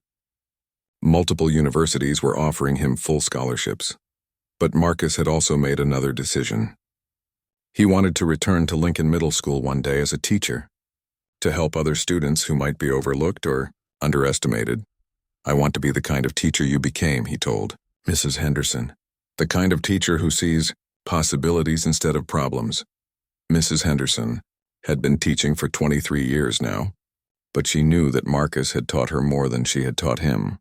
A: Multiple universities were offering him full scholarships. But Marcus had also made another decision. He wanted to return to Lincoln Middle School one day as a teacher, to help other students who might be overlooked or underestimated. "I want to be the kind of teacher you became," he told Mrs. Henderson. "The kind of teacher who sees possibilities instead of problems." Mrs. Henderson had been teaching for 23 years now, but she knew that Marcus had taught her more than she had taught him.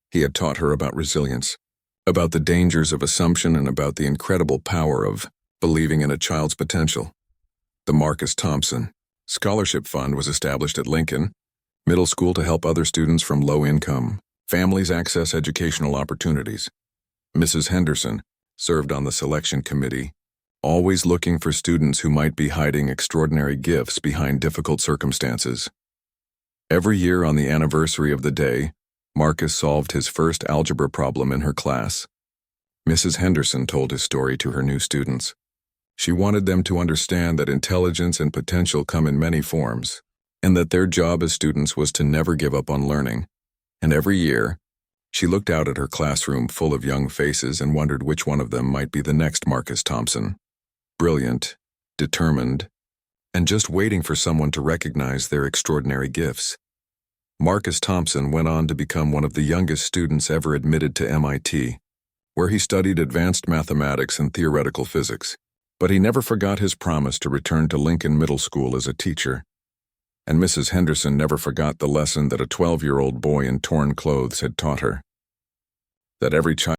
A: He had taught her about resilience, about the dangers of assumption, and about the incredible power of believing in a child's potential. The Marcus Thompson Scholarship Fund was established at Lincoln Middle School to help other students from low-income families access educational opportunities. Mrs. Henderson served on the selection committee, always looking for students who might be hiding extraordinary gifts behind difficult circumstances. Every year on the anniversary of the day, Marcus solved his first algebra problem in her class. Mrs. Henderson told his story to her new students. She wanted them to understand that intelligence and potential come in many forms, and that their job as students was to never give up on learning. And every year, she looked out at her classroom full of young faces and wondered which one of them might be the next Marcus Thompson. Brilliant, determined, and just waiting for someone to recognize their extraordinary gifts. Marcus Thompson went on to become one of the youngest students ever admitted to MIT, where he studied advanced mathematics and theoretical physics. But he never forgot his promise to return to Lincoln Middle School as a teacher. And Mrs. Henderson never forgot the lesson that a 12-year-old boy in torn clothes had taught her. That every child